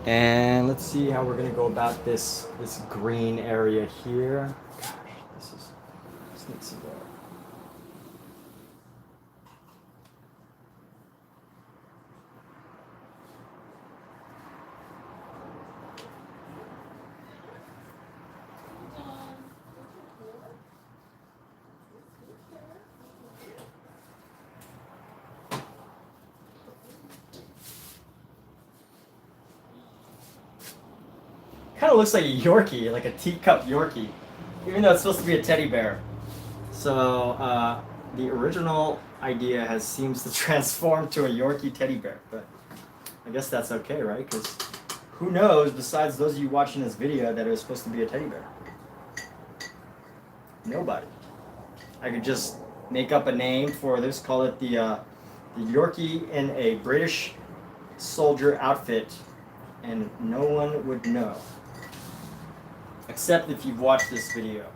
And let's see how we're gonna go about this green area here. Gosh, this needs some more. Kind of looks like a Yorkie, like a teacup Yorkie, even though it's supposed to be a teddy bear. So the original idea seems to transform to a Yorkie teddy bear, but I guess that's okay, right? Because who knows, besides those of you watching this video, that it was supposed to be a teddy bear? Nobody. I could just make up a name for this, call it the Yorkie in a British soldier outfit, and no one would know. Except if you've watched this video.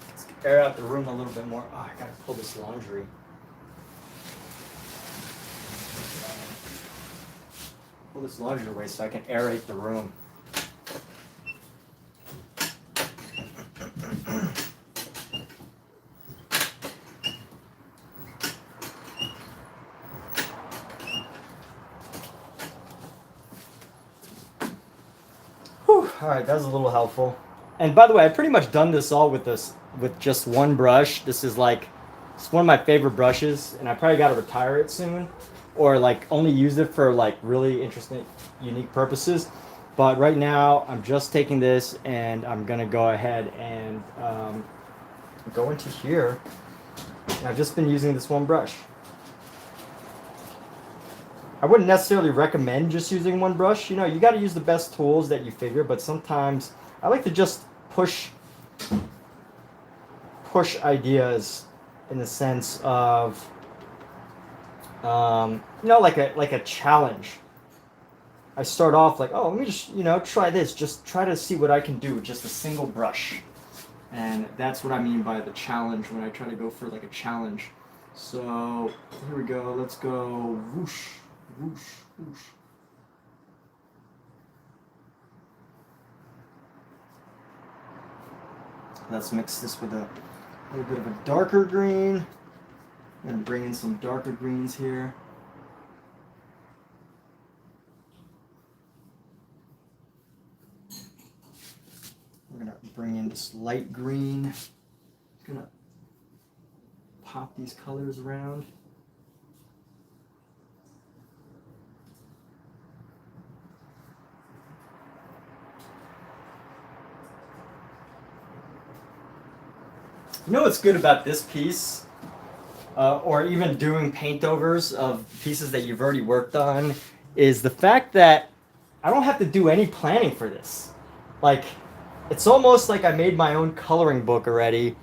Let's air out the room a little bit more. Oh, I gotta pull this laundry. Pull this laundry away so I can aerate the room. All right, that was a little helpful. And by the way, I've pretty much done this all with just one brush. This is like, it's one of my favorite brushes, and I probably got to retire it soon, or like only use it for like really interesting, unique purposes. But right now, I'm just taking this, and I'm gonna go ahead and go into here. And I've just been using this one brush. I wouldn't necessarily recommend just using one brush. You know, you got to use the best tools that you figure, but sometimes I like to just push ideas in the sense of, you know, like a challenge. I start off like, oh, let me just, you know, try this. Just try to see what I can do with just a single brush. And that's what I mean by the challenge, when I try to go for like a challenge. So here we go. Let's go whoosh. Whoosh, whoosh. Let's mix this with a little bit of a darker green. I'm going to bring in some darker greens here. We're going to bring in this light green. I'm going to pop these colors around. You know what's good about this piece, or even doing paint overs of pieces that you've already worked on, is the fact that I don't have to do any planning for this. Like, it's almost like I made my own coloring book already,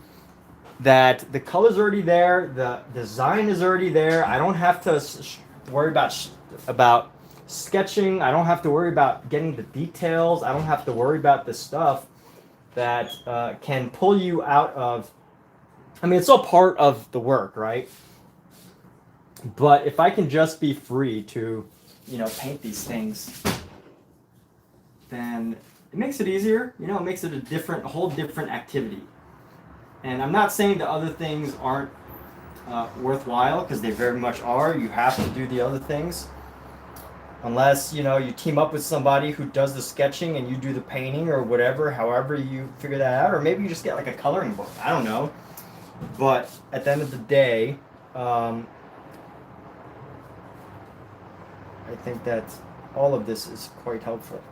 that the color's already there, the design is already there. I don't have to worry about sketching. I don't have to worry about getting the details. I don't have to worry about the stuff that can pull you out of, I mean, it's all part of the work, right? But if I can just be free to, you know, paint these things, then it makes it easier. You know, it makes it a whole different activity. And I'm not saying the other things aren't worthwhile, because they very much are. You have to do the other things. Unless, you know, you team up with somebody who does the sketching and you do the painting or whatever, however you figure that out. Or maybe you just get like a coloring book. I don't know. But at the end of the day, I think that all of this is quite helpful.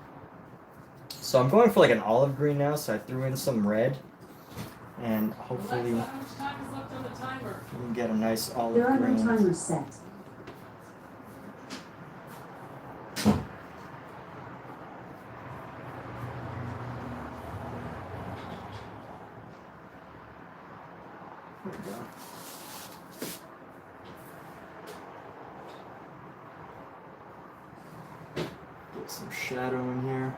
So I'm going for like an olive green now, so I threw in some red. And hopefully Alexa, how much time is left on the timer? you can get a nice olive There are green. no timers set. There we go. Get some shadow in here.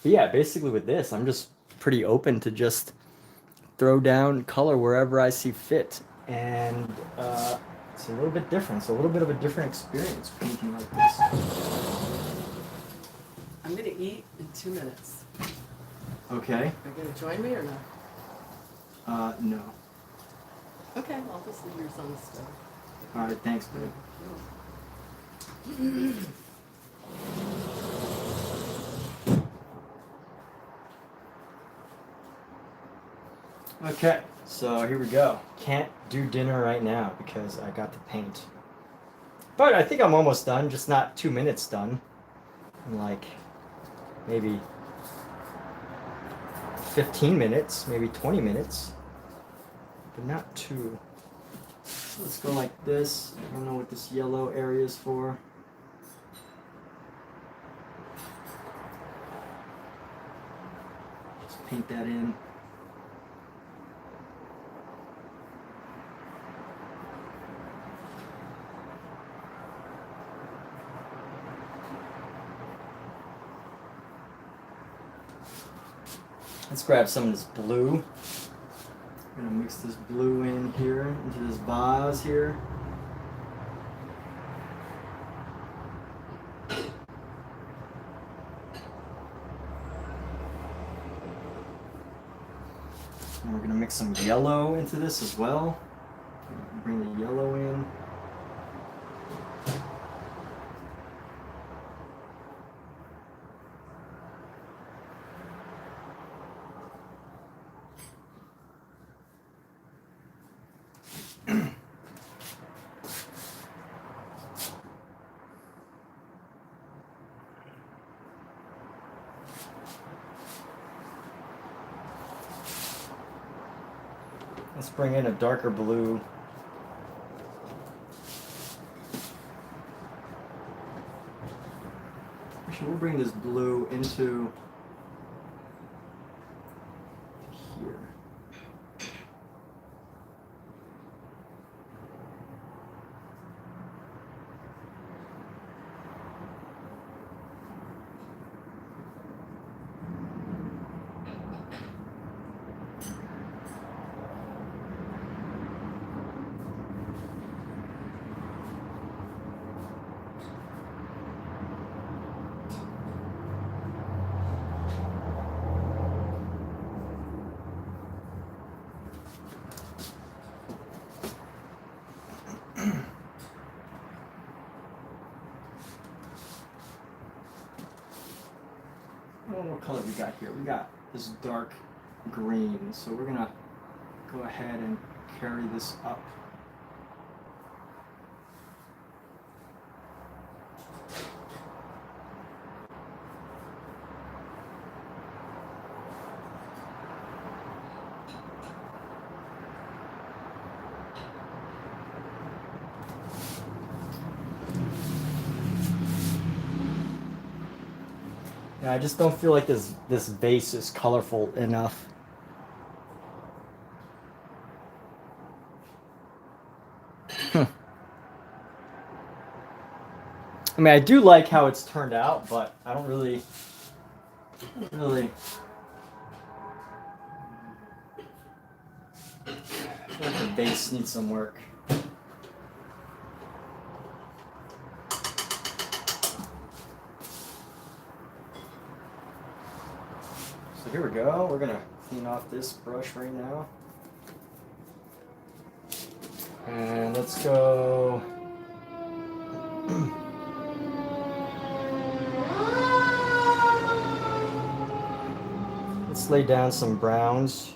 But yeah, basically with this, I'm just pretty open to just throw down color wherever I see fit. And it's a little bit different. It's a little bit of a different experience painting like this. I'm gonna eat in 2 minutes. Okay. Are you gonna join me or not? No. Okay, I'll just leave yours on the stove. All right, thanks, babe. Okay, so here we go. Can't do dinner right now because I got to paint. But I think I'm almost done, just not 2 minutes done. I'm like maybe 15 minutes, maybe 20 minutes, but not too. So let's go like this. I don't know what this yellow area is for. Just paint that in. Let's grab some of this blue. I'm gonna mix this blue in here into this vase here. And we're gonna mix some yellow into this as well. Bring the yellow in. Let's bring in a darker blue. Actually, we'll bring this blue into here. Oh, what color we got here? We got this dark green, so we're gonna go ahead and carry this up. Yeah, I just don't feel like this vase is colorful enough. I mean, I do like how it's turned out, but I don't really. I feel like the base needs some work. So here we go. We're gonna clean off this brush right now. And let's go. Let's lay down some browns.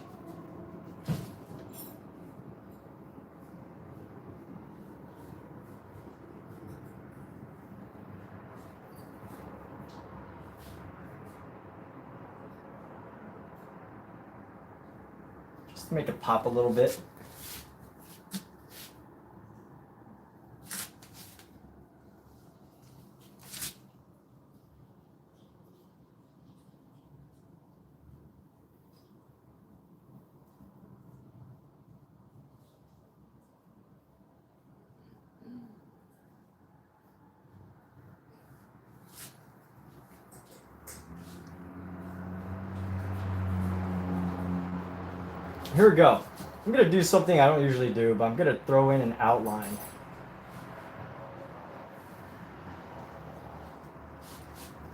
Just to make it pop a little bit. here we go. I'm gonna do something I don't usually do, but I'm gonna throw in an outline.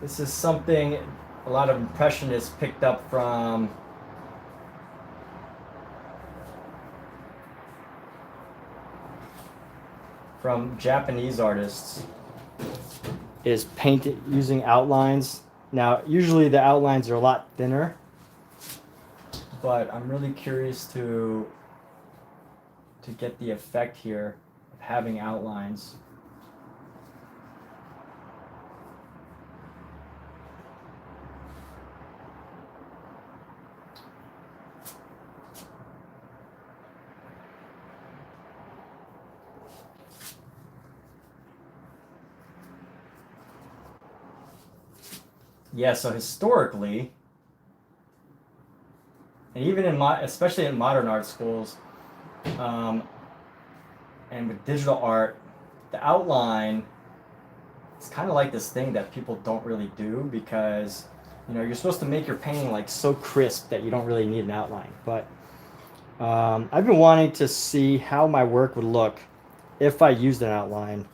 This is something a lot of impressionists picked up from Japanese artists, is painted using outlines. Now, usually the outlines are a lot thinner, but I'm really curious to get the effect here of having outlines. Yeah, so historically, and even especially in modern art schools, and with digital art, the outline is kind of like this thing that people don't really do, because you're supposed to make your painting like so crisp that you don't really need an outline. But I've been wanting to see how my work would look if I used an outline.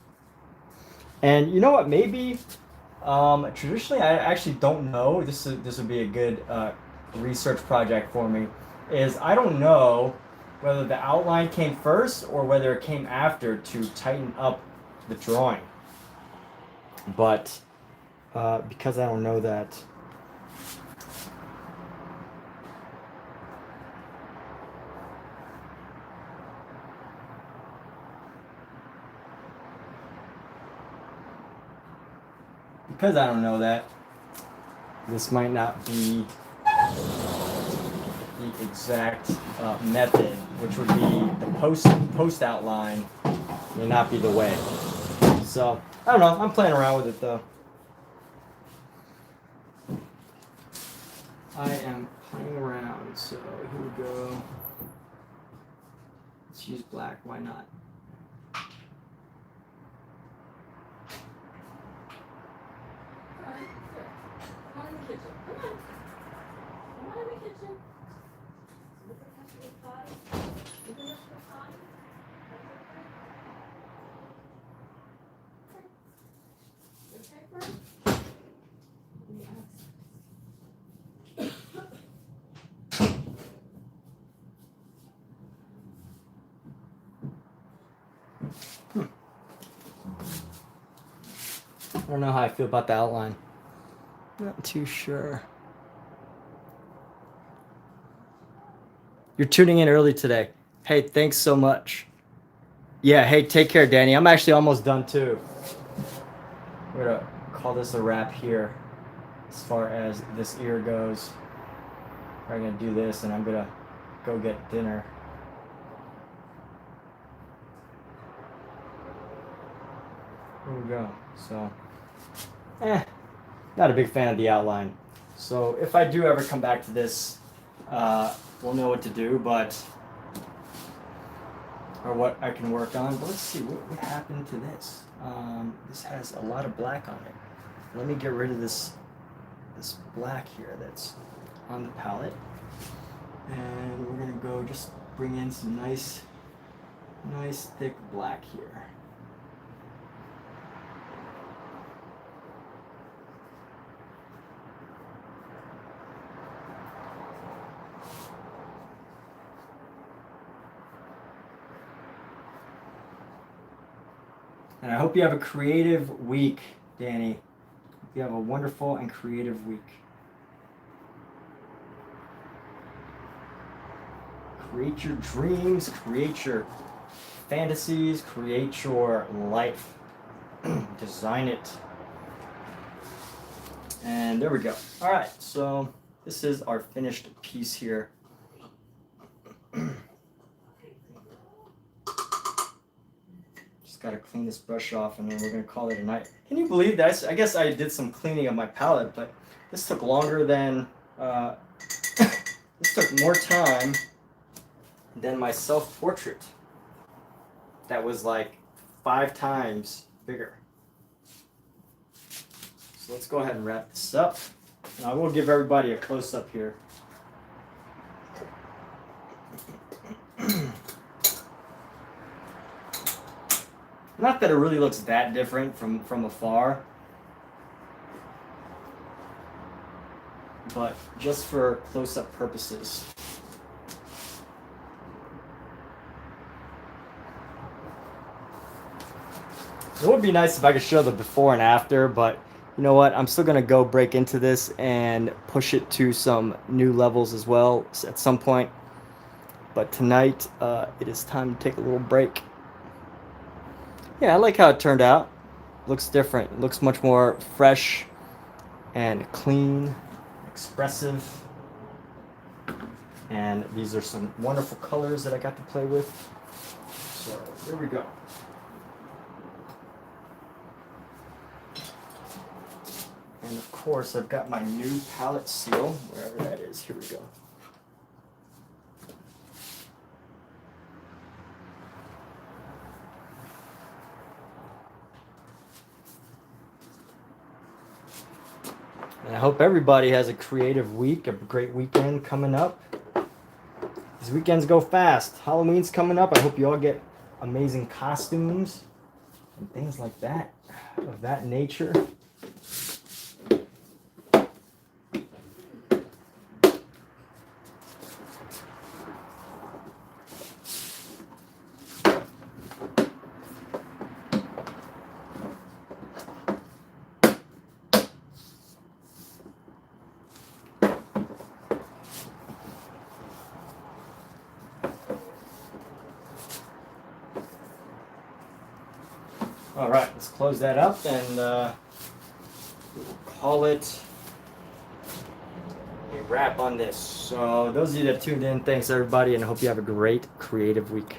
And you know what? Maybe traditionally, I actually don't know. This would be a good research project for me. Is I don't know whether the outline came first or whether it came after to tighten up the drawing. But because I don't know that. Because I don't know that, this might not be the exact method, which would be the post outline may not be the way. So I don't know. I'm playing around with it though. I am playing around. So here we go. Let's use black. Why not? I don't know how I feel about the outline. Not too sure. You're tuning in early today. Hey, thanks so much. Yeah, hey, take care, Danny. I'm actually almost done too. We're gonna call this a wrap here as far as this ear goes. I'm gonna do this and I'm gonna go get dinner. Here we go. So, not a big fan of the outline. So if I do ever come back to this, we'll know what to do, or what I can work on. But let's see, what happened to this? This has a lot of black on it. Let me get rid of this black here that's on the palette. And we're gonna go just bring in some nice thick black here. And I hope you have a creative week, Danny. Hope you have a wonderful and creative week. Create your dreams, create your fantasies, create your life. Design it. And there we go. All right, so this is our finished piece here. Got to clean this brush off and then we're going to call it a night. Can you believe that? I guess I did some cleaning of my palette, but this took longer than, this took more time than my self-portrait. That was like 5 times bigger. So let's go ahead and wrap this up. And I will give everybody a close-up here. Not that it really looks that different from afar, but just for close-up purposes. It would be nice if I could show the before and after, but you know what? I'm still gonna go break into this and push it to some new levels as well at some point. But tonight, it is time to take a little break. Yeah, I like how it turned out. Looks different. It looks much more fresh and clean, expressive. And these are some wonderful colors that I got to play with. So here we go. And of course, I've got my new palette seal, wherever that is. Here we go. And I hope everybody has a creative week, a great weekend coming up. These weekends go fast. Halloween's coming up. I hope you all get amazing costumes and things like that, of that nature. All right, let's close that up and we'll call it a wrap on this. So those of you that tuned in, thanks everybody, and I hope you have a great creative week.